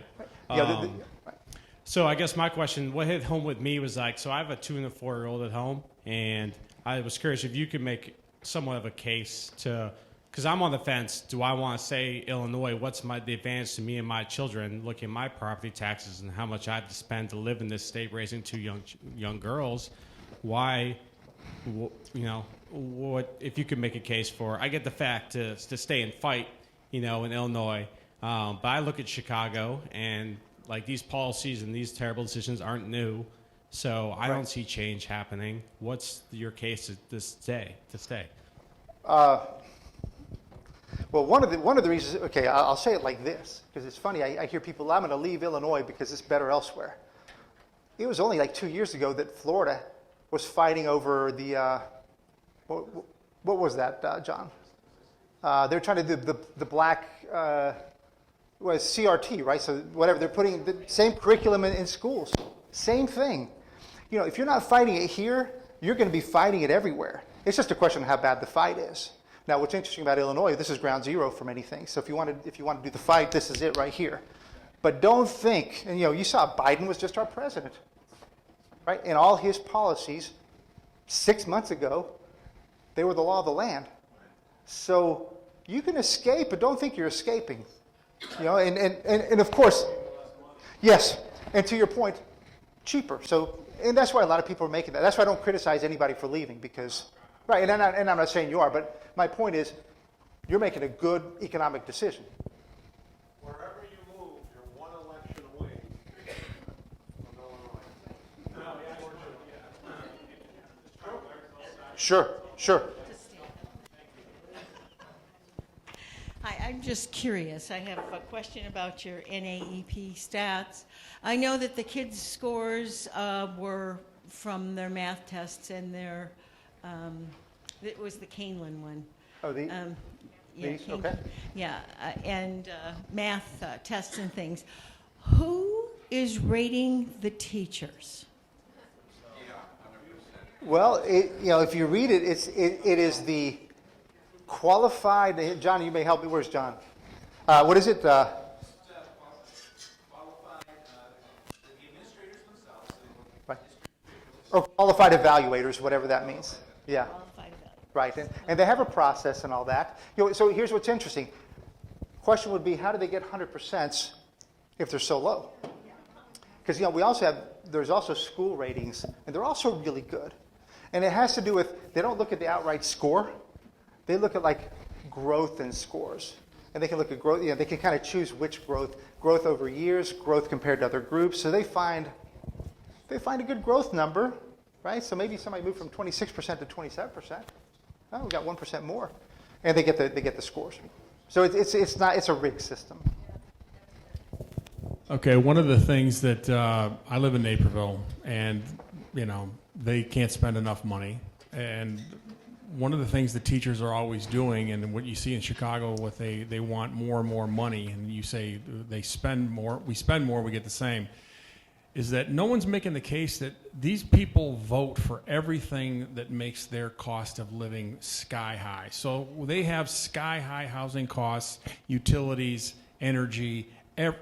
S2: Yeah, right.
S9: So I guess my question, what hit home with me was like, so I have a 2 and a 4-year-old at home, and I was curious if you could make somewhat of a case to, because I'm on the fence. Do I want to say Illinois? What's the advantage to me and my children? Looking at my property taxes and how much I have to spend to live in this state, raising 2 young girls. Why? What if you could make a case for? I get the fact to stay and fight, in Illinois, but I look at Chicago and like these policies and these terrible decisions aren't new, so I don't see change happening. What's your case to stay?
S2: Well, one of the reasons. Okay, I'll say it like this because it's funny. I hear people, I'm going to leave Illinois because it's better elsewhere. It was only like 2 years ago that Florida was fighting over the what was that, John? They're trying to do the black was CRT, right? So whatever, they're putting the same curriculum in schools. Same thing. If you're not fighting it here, you're going to be fighting it everywhere. It's just a question of how bad the fight is. Now, what's interesting about Illinois, this is ground zero for many things. So if you want to do the fight, this is it right here. But don't think, and you saw Biden was just our president, right? And all his policies 6 months ago, they were the law of the land. So you can escape, but don't think you're escaping. And of course, yes. And to your point, cheaper. So, and that's why a lot of people are making that. That's why I don't criticize anybody for leaving because, right? And I'm not saying you are, but my point is, you're making a good economic decision.
S10: Wherever you move, you're one election away from Illinois.
S2: Sure.
S11: Hi, I'm just curious. I have a question about your NAEP stats. I know that the kids' scores were from their math tests and their, it was the Canelan one.
S2: Oh, these? Okay.
S11: Yeah, and math tests and things. Who is rating the teachers?
S2: Well, if you read it, it is the qualified. John, you may help me. Where's John? What is it?
S10: Qualified, the administrators themselves.
S2: Right. Or qualified evaluators, whatever that means. Yeah.
S11: Qualified evaluators.
S2: Right, and they have a process and all that. So here's what's interesting. Question would be, how do they get 100% if they're so low? Because there's also school ratings, and they're also really good. And it has to do with, they don't look at the outright score. They look at like growth in scores. And they can look at growth, they can kind of choose which growth over years, growth compared to other groups. So they find a good growth number, right? So maybe somebody moved from 26% to 27%. Oh, we got 1% more. And they get the scores. So it's a rigged system.
S12: Okay, one of the things that I live in Naperville, and they can't spend enough money, and one of the things the teachers are always doing, and what you see in Chicago, they want more and more money, and you say they spend more, we spend more, we get the same, is that no one's making the case that these people vote for everything that makes their cost of living sky high. So they have sky high housing costs, utilities, energy,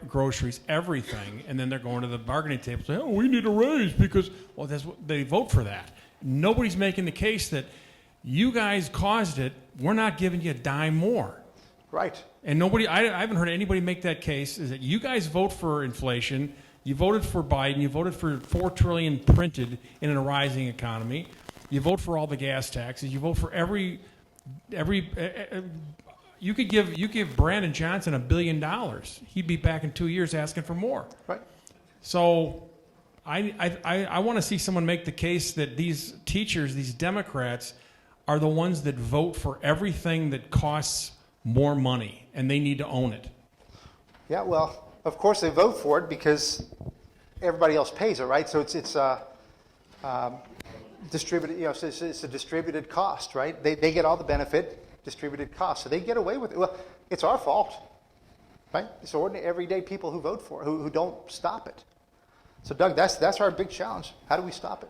S12: groceries, everything, and then they're going to the bargaining table saying, "Oh, we need a raise because," well, that's what they vote for that. Nobody's making the case that you guys caused it. We're not giving you a dime more.
S2: Right.
S12: And I haven't heard anybody make that case. Is that you guys vote for inflation? You voted for Biden. You voted for $4 trillion printed in a rising economy. You vote for all the gas taxes. You vote for every. You could give Brandon Johnson $1 billion. He'd be back in 2 years asking for more.
S2: Right.
S12: So I want to see someone make the case that these teachers, these Democrats, are the ones that vote for everything that costs more money, and they need to own it.
S2: Yeah, well, of course they vote for it because everybody else pays it, right? So it's distributed. So it's a distributed cost, right? They get all the benefit, distributed cost, so they get away with it. Well, it's our fault, right? It's ordinary, everyday people who vote for it, who don't stop it. So, Doug, that's our big challenge. How do we stop it?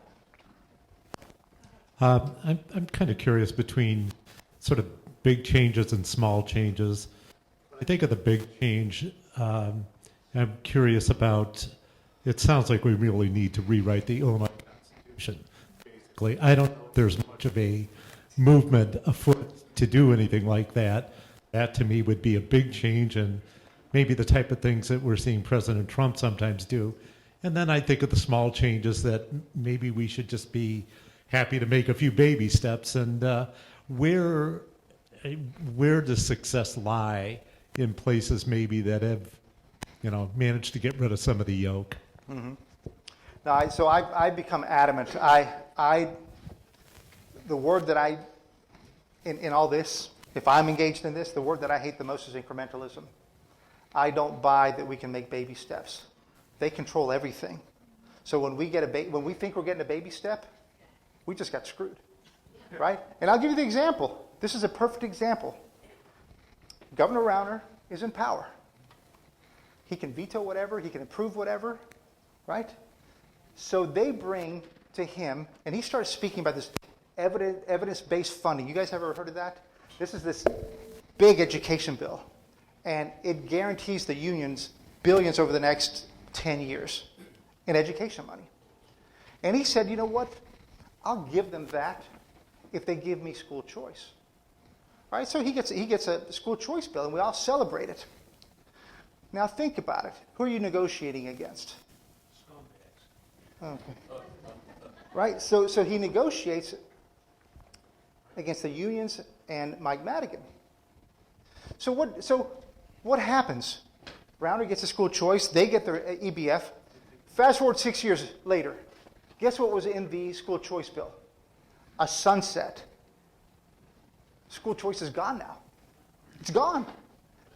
S13: I'm kind of curious between sort of big changes and small changes. I think of the big change. I'm curious about. It sounds like we really need to rewrite the Illinois Constitution. Basically, I don't know if there's much of a movement afoot to do anything like that. That to me would be a big change, and maybe the type of things that we're seeing President Trump sometimes do. And then I think of the small changes that maybe we should just be happy to make a few baby steps. And where does success lie in places maybe that have, managed to get rid of some of the yoke?
S2: Mm-hmm. No, so I've become adamant. The word that in all this, if I'm engaged in this, the word that I hate the most is incrementalism. I don't buy that we can make baby steps. They control everything. So when we think we're getting a baby step, we just got screwed, right? And I'll give you the example. This is a perfect example. Governor Rauner is in power. He can veto whatever. He can approve whatever, right? So they bring to him, and he starts speaking about this evidence-based funding. You guys ever heard of that? This is this big education bill, and it guarantees the unions billions over the next 10 years in education money. And he said, you know what? I'll give them that if they give me school choice. Right? So he gets a school choice bill, and we all celebrate it. Now think about it. Who are you negotiating against? Okay. Right? So he negotiates against the unions and Mike Madigan. So what happens? Rauner gets a school choice. They get their EBF. Fast forward 6 years later. Guess what was in the school choice bill? A sunset. School choice is gone now. It's gone.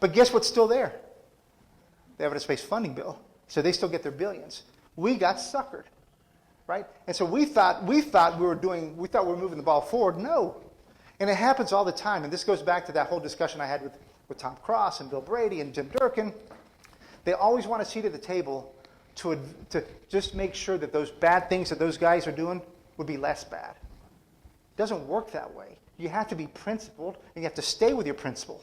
S2: But guess what's still there? The evidence-based funding bill. So they still get their billions. We got suckered, right? And so we thought we were moving the ball forward. No. And it happens all the time. And this goes back to that whole discussion I had with Tom Cross and Bill Brady and Jim Durkin. They always want a seat at the table to just make sure that those bad things that those guys are doing would be less bad. It doesn't work that way. You have to be principled, and you have to stay with your principle,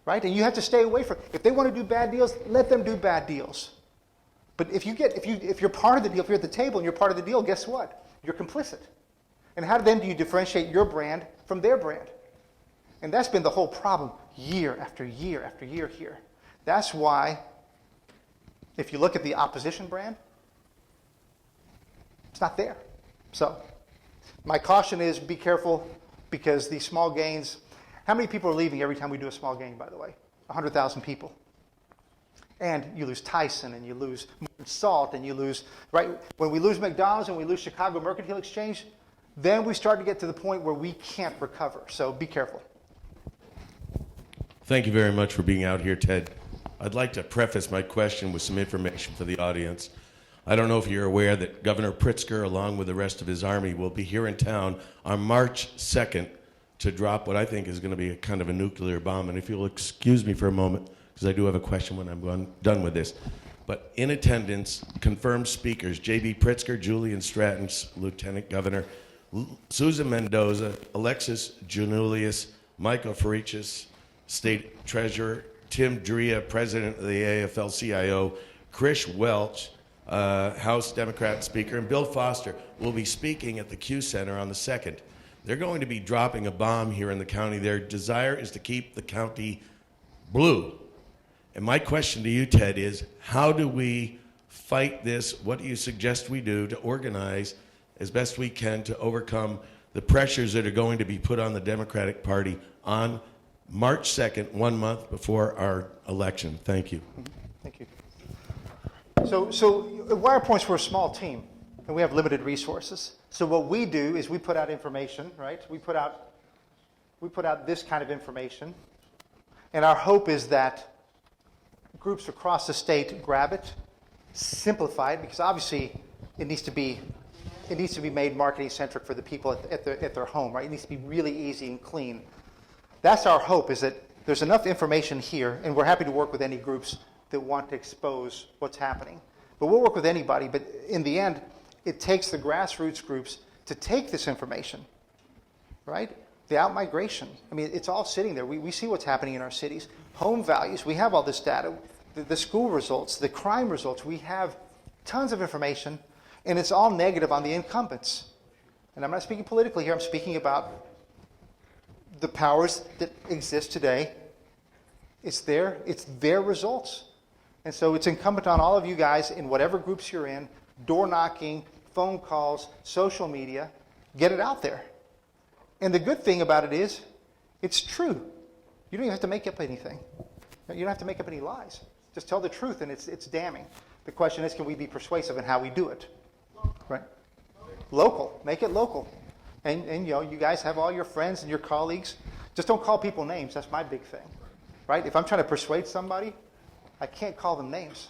S2: right? And you have to stay away from. If they want to do bad deals, let them do bad deals. But if you're part of the deal, if you're at the table and you're part of the deal, guess what? You're complicit. And how then do you differentiate your brand from their brand? And that's been the whole problem year after year after year here. That's why, if you look at the opposition brand, it's not there. So my caution is be careful, because these small gains, how many people are leaving every time we do a small gain, by the way? 100,000 people. And you lose Tyson, and you lose Salt, and you lose, right? When we lose McDonald's and we lose Chicago Mercantile Exchange, then we start to get to the point where we can't recover. So be careful.
S14: Thank you very much for being out here, Ted. I'd like to preface my question with some information for the audience. I don't know if you're aware that Governor Pritzker, along with the rest of his army, will be here in town on March 2nd to drop what I think is going to be a kind of a nuclear bomb. And if you'll excuse me for a moment, because I do have a question when I'm done with this. But in attendance, confirmed speakers, J.B. Pritzker, Julian Stratton, Lieutenant Governor, Susan Mendoza, Alexis Janulius, Michael Farichis, State Treasurer, Tim Drea, President of the AFL-CIO, Chris Welch, House Democrat Speaker, and Bill Foster will be speaking at the Q Center on the 2nd. They're going to be dropping a bomb here in the county. Their desire is to keep the county blue. And my question to you, Ted, is how do we fight this? What do you suggest we do to organize as best we can to overcome the pressures that are going to be put on the Democratic Party on March 2nd, 1 month before our election? Thank you.
S2: Thank you. So at Wirepoints, we're a small team, and we have limited resources. So what we do is we put out information, right? We put out this kind of information, and our hope is that groups across the state grab it, simplify it, because obviously it needs to be made marketing centric for the people at their home, right? It needs to be really easy and clean. That's our hope, is that there's enough information here, and we're happy to work with any groups that want to expose what's happening. But we'll work with anybody, but in the end, it takes the grassroots groups to take this information right? The out-migration. I mean, it's all sitting there. We see what's happening in our cities. Home values, we have all this data. The school results, the crime results, we have tons of information, and it's all negative on the incumbents. And I'm not speaking politically here. I'm speaking about the powers that exist today. It's their results. And so it's incumbent on all of you guys in whatever groups you're in, door knocking, phone calls, social media, get it out there. And the good thing about it is, it's true. You don't even have to make up anything. You don't have to make up any lies. Just tell the truth, and it's damning. The question is, can we be persuasive in how we do it? Right? Local. Make it local. And you guys have all your friends and your colleagues. Just don't call people names. That's my big thing. Right? If I'm trying to persuade somebody, I can't call them names.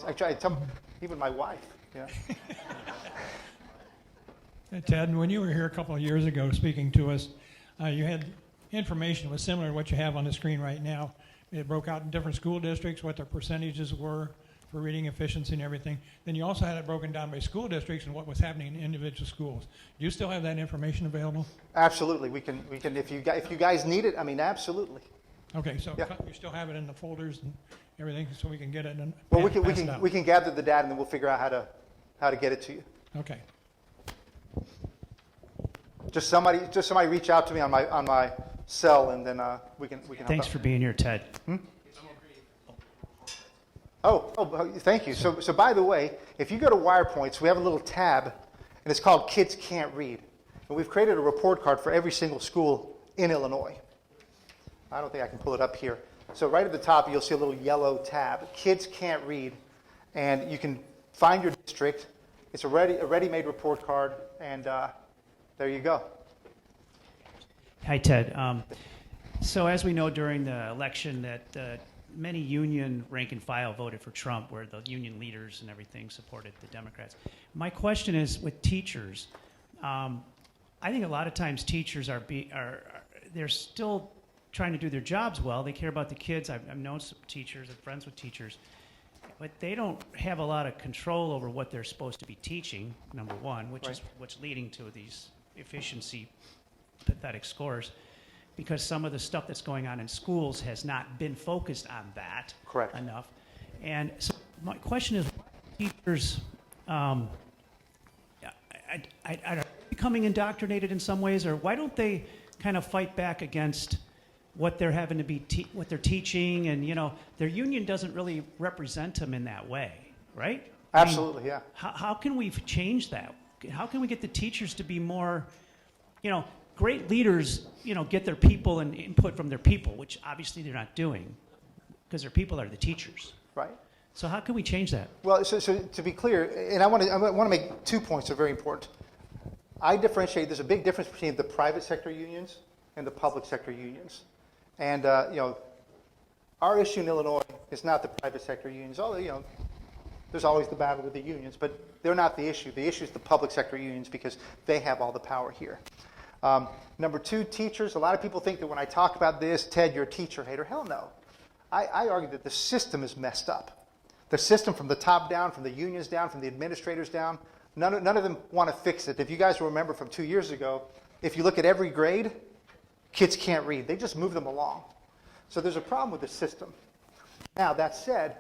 S2: I try to tell even my wife. Yeah.
S15: Ted, when you were here a couple of years ago speaking to us, you had information that was similar to what you have on the screen right now. It broke out in different school districts, what their percentages were for reading efficiency and everything. Then you also had it broken down by school districts and what was happening in individual schools. Do you still have that information available?
S2: Absolutely. We can. If you guys need it, I mean, absolutely.
S15: Okay, so
S2: yeah.
S15: You still have it in the folders and everything, so we can get it. And
S2: well, we can gather the data, and then we'll figure out how to get it to you.
S15: Okay.
S2: Just somebody reach out to me on my cell, and then we can help
S16: Thanks
S2: out.
S16: for being here, Ted.
S2: Oh, thank you. So by the way, if you go to Wirepoints, we have a little tab, and it's called Kids Can't Read. And we've created a report card for every single school in Illinois. I don't think I can pull it up here. So right at the top, you'll see a little yellow tab, Kids Can't Read, and you can find your district. It's a ready-made report card, and there you go.
S16: Hi, Ted. So as we know, during the election that many union rank and file voted for Trump, where the union leaders and everything supported the Democrats. My question is with teachers. I think a lot of times teachers they're still trying to do their jobs well. They care about the kids. I've known some teachers and friends with teachers, but they don't have a lot of control over what they're supposed to be teaching, number one, which is what's leading to these efficiency pathetic scores, because some of the stuff that's going on in schools has not been focused on that enough. And so my question is, why are teachers are becoming indoctrinated in some ways, or why don't they kind of fight back against what they're having to be what they're teaching, and their union doesn't really represent them in that way, right?
S2: Absolutely, yeah.
S16: How can we change that? How can we get the teachers to be more, great leaders, get their people and input from their people, which obviously they're not doing, because their people are the teachers.
S2: Right.
S16: So how can we change that?
S2: Well, so to be clear, and I want to make 2 points that are very important. I differentiate. There's a big difference between the private sector unions and the public sector unions. And, our issue in Illinois is not the private sector unions. Although, there's always the battle with the unions, but they're not the issue. The issue is the public sector unions because they have all the power here. Number two, teachers. A lot of people think that when I talk about this, Ted, you're a teacher hater. Hell no. I argue that the system is messed up. The system from the top down, from the unions down, from the administrators down, none of them want to fix it. If you guys remember from 2 years ago, if you look at every grade, kids can't read. They just move them along. So there's a problem with the system. Now, that said,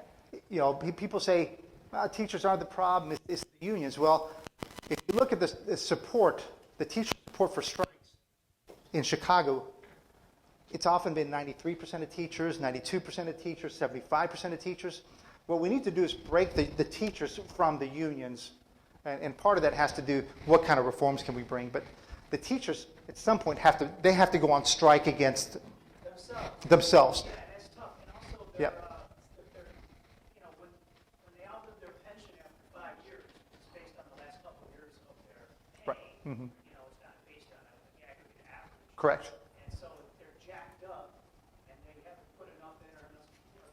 S2: people say, teachers aren't the problem, it's the unions. Well, if you look at the support, the teacher support for strikes in Chicago, it's often been 93% of teachers, 92% of teachers, 75% of teachers. What we need to do is break the teachers from the unions. And part of that has to do what kind of reforms can we bring. But the teachers, at some point, have to go on strike against themselves.
S16: Yeah, and that's tough. And also,
S2: Yeah.
S16: When they outlive their pension after 5 years, it's based on the last couple of years of their pay.
S2: Right. Mm-hmm.
S16: It's not based on the aggregate average.
S2: Correct.
S16: And so they're jacked up, and they haven't put enough in, or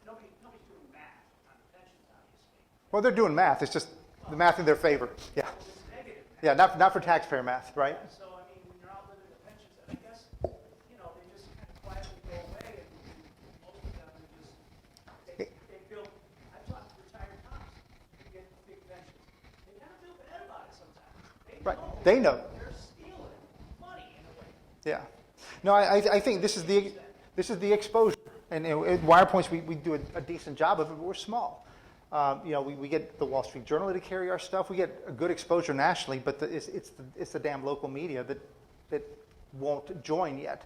S16: nobody's doing math on the pensions, obviously.
S2: Well, they're doing math. It's just the math in their favor. Yeah.
S16: It's negative math.
S2: Yeah, not for taxpayer math, right?
S16: So, I mean, when you're outliving the pensions, and I guess, they just kind of quietly go away, and most of them are just, they feel, I've talked to retired cops who get big pensions. They kind of feel bad about it sometimes.
S2: Right. They know.
S16: They're stealing money
S2: Yeah. No, I think this is the exposure. And at Wirepoints, we do a decent job of it, but we're small. We get the Wall Street Journal to carry our stuff. We get a good exposure nationally, but it's the damn local media that won't join yet.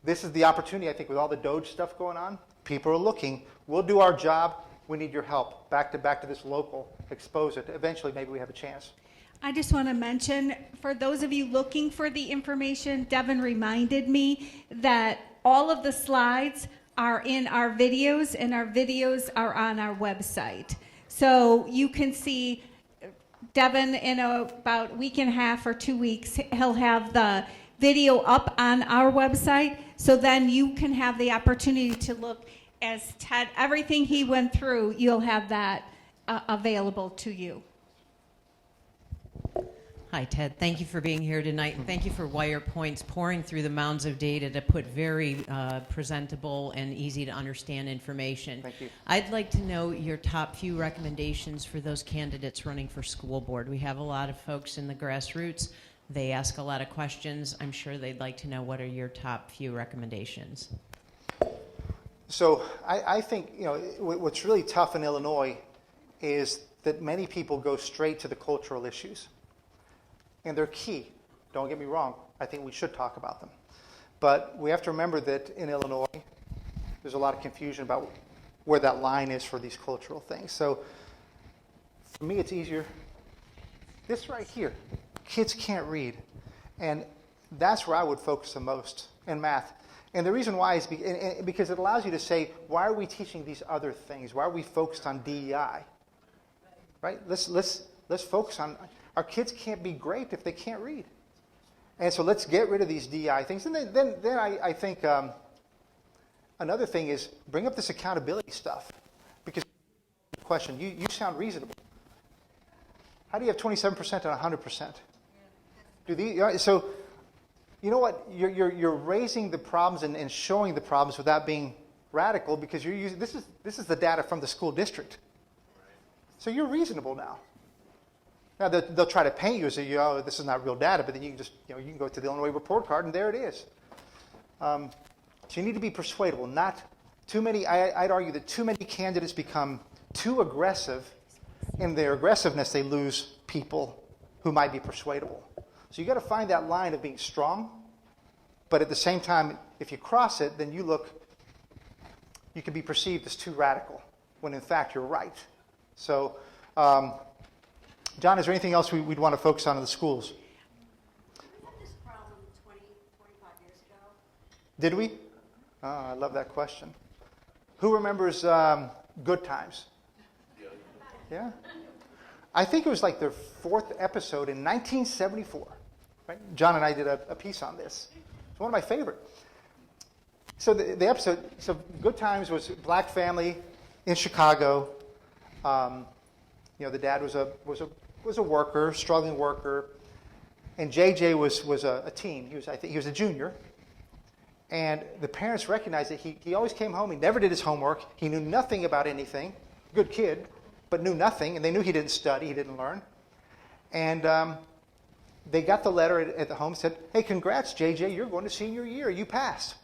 S2: This is the opportunity, I think, with all the Doge stuff going on. People are looking. We'll do our job. We need your help. Back to this local. Expose it. Eventually, maybe we have a chance.
S1: I just want to mention, for those of you looking for the information, Devin reminded me that all of the slides are in our videos, and our videos are on our website. So you can see Devin in about a week and a half or 2 weeks, he'll have the video up on our website. So then you can have the opportunity to look as Ted, everything he went through, you'll have that available to you.
S17: Hi, Ted. Thank you for being here tonight, and thank you for Wirepoints pouring through the mounds of data to put very presentable and easy to understand information.
S2: Thank you.
S17: I'd like to know your top few recommendations for those candidates running for school board. We have a lot of folks in the grassroots. They ask a lot of questions. I'm sure they'd like to know what are your top few recommendations.
S2: So I think what's really tough in Illinois is that many people go straight to the cultural issues. And they're key. Don't get me wrong. I think we should talk about them. But we have to remember that in Illinois, there's a lot of confusion about where that line is for these cultural things. So for me, it's easier. This right here, kids can't read. And that's where I would focus the most in math. And the reason why is because it allows you to say, why are we teaching these other things? Why are we focused on DEI? Right? Let's focus on... Our kids can't be great if they can't read. And so let's get rid of these DEI things. And then I think another thing is bring up this accountability stuff. Because question, you sound reasonable. How do you have 27% and 100%? So you know what? You're raising the problems and showing the problems without being radical because you're using this is the data from the school district. So you're reasonable now. Now, they'll try to paint you as this is not real data, but then you can just, you can go to the Illinois report card, and there it is. So you need to be persuadable. Not too many, I'd argue that too many candidates become too aggressive. In their aggressiveness, they lose people who might be persuadable. So you got to find that line of being strong, but at the same time, if you cross it, then you can be perceived as too radical, when in fact you're right. So, John, is there anything else we'd want to focus on in the schools?
S18: We had this problem 20, 25 years ago.
S2: Did we? Oh, I love that question. Who remembers Good Times? Yeah? I think it was like their 4th episode in 1974. Right? John and I did a piece on this. It's one of my favorite. So the episode, Good Times was a black family in Chicago. The dad was a worker, struggling worker, and JJ was a teen. I think he was a junior, and the parents recognized that he always came home. He never did his homework. He knew nothing about anything. Good kid, but knew nothing, and they knew he didn't study. He didn't learn, and they got the letter at the home. Said, "Hey, congrats, JJ. You're going to senior year. You passed."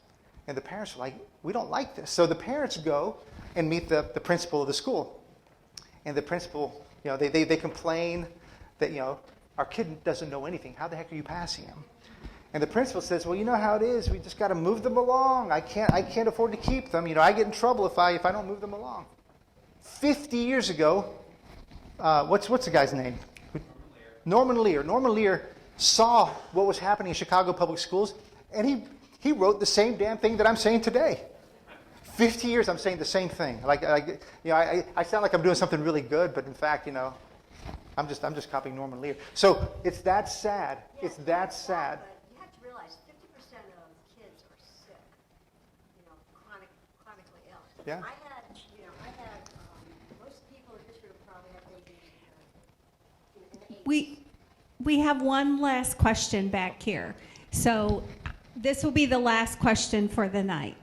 S2: And the parents were like, "We don't like this." So the parents go and meet the principal of the school, and the principal. They complain that, our kid doesn't know anything. How the heck are you passing him? And the principal says, well, you know how it is. We just got to move them along. I can't afford to keep them. I get in trouble if I don't move them along. 50 years ago, what's the guy's name? Norman Lear. Norman Lear saw what was happening in Chicago public schools, and he wrote the same damn thing that I'm saying today. 50 years, I'm saying the same thing. I sound like I'm doing something really good, but in fact, I'm just copying Norman Lear. So it's that sad. It's that sad.
S18: But you have to realize 50% of kids are sick, chronically ill.
S2: Yeah.
S18: I had most people in this room probably have babies in the 80s.
S1: We have one last question back here. So this will be the last question for the night.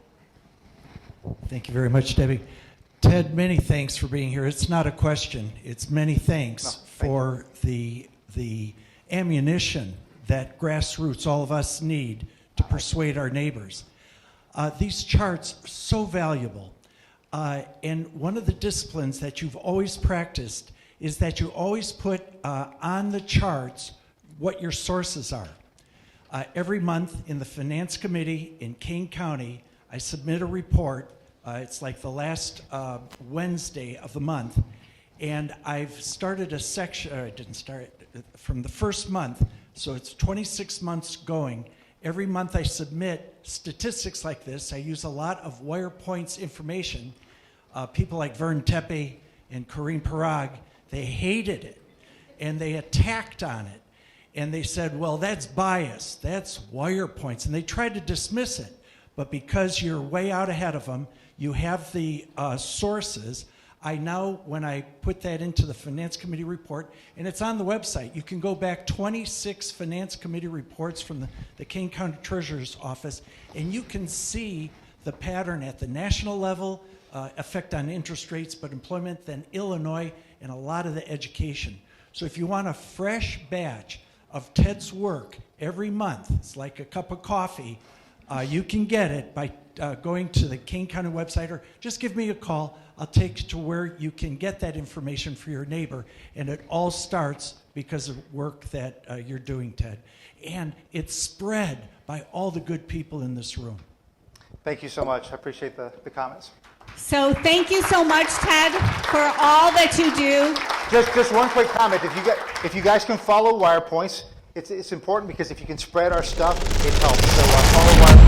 S19: Thank you very much, Debbie. Ted, many thanks for being here. It's not a question. It's many thanks for the ammunition that grassroots, all of us need to persuade our neighbors. These charts are so valuable. And one of the disciplines that you've always practiced is that you always put on the charts what your sources are. Every month in the Finance Committee in Kane County, I submit a report. It's like the last Wednesday of the month. And I've started a section, I didn't start from the first month, so it's 26 months going. Every month I submit statistics like this. I use a lot of Wirepoints information. People like Vern Tepe and Corinne Parag, they hated it, and they attacked on it. And they said, well, that's bias, that's Wirepoints, and they tried to dismiss it. But because you're way out ahead of them, you have the sources. I now, when I put that into the Finance Committee report, and it's on the website, you can go back 26 Finance Committee reports from the Kane County Treasurer's Office, and you can see the pattern at the national level, effect on interest rates, but employment, then Illinois, and a lot of the education. So if you want a fresh batch of Ted's work every month, it's like a cup of coffee, you can get it by going to the Kane County website, or just give me a call. I'll take you to where you can get that information for your neighbor. And it all starts because of work that you're doing, Ted. And it's spread by all the good people in this room.
S2: Thank you so much. I appreciate the comments.
S1: So thank you so much, Ted, for all that you do.
S2: Just one quick comment. If you guys can follow Wirepoints, it's important because if you can spread our stuff, it helps. So follow Wirepoints.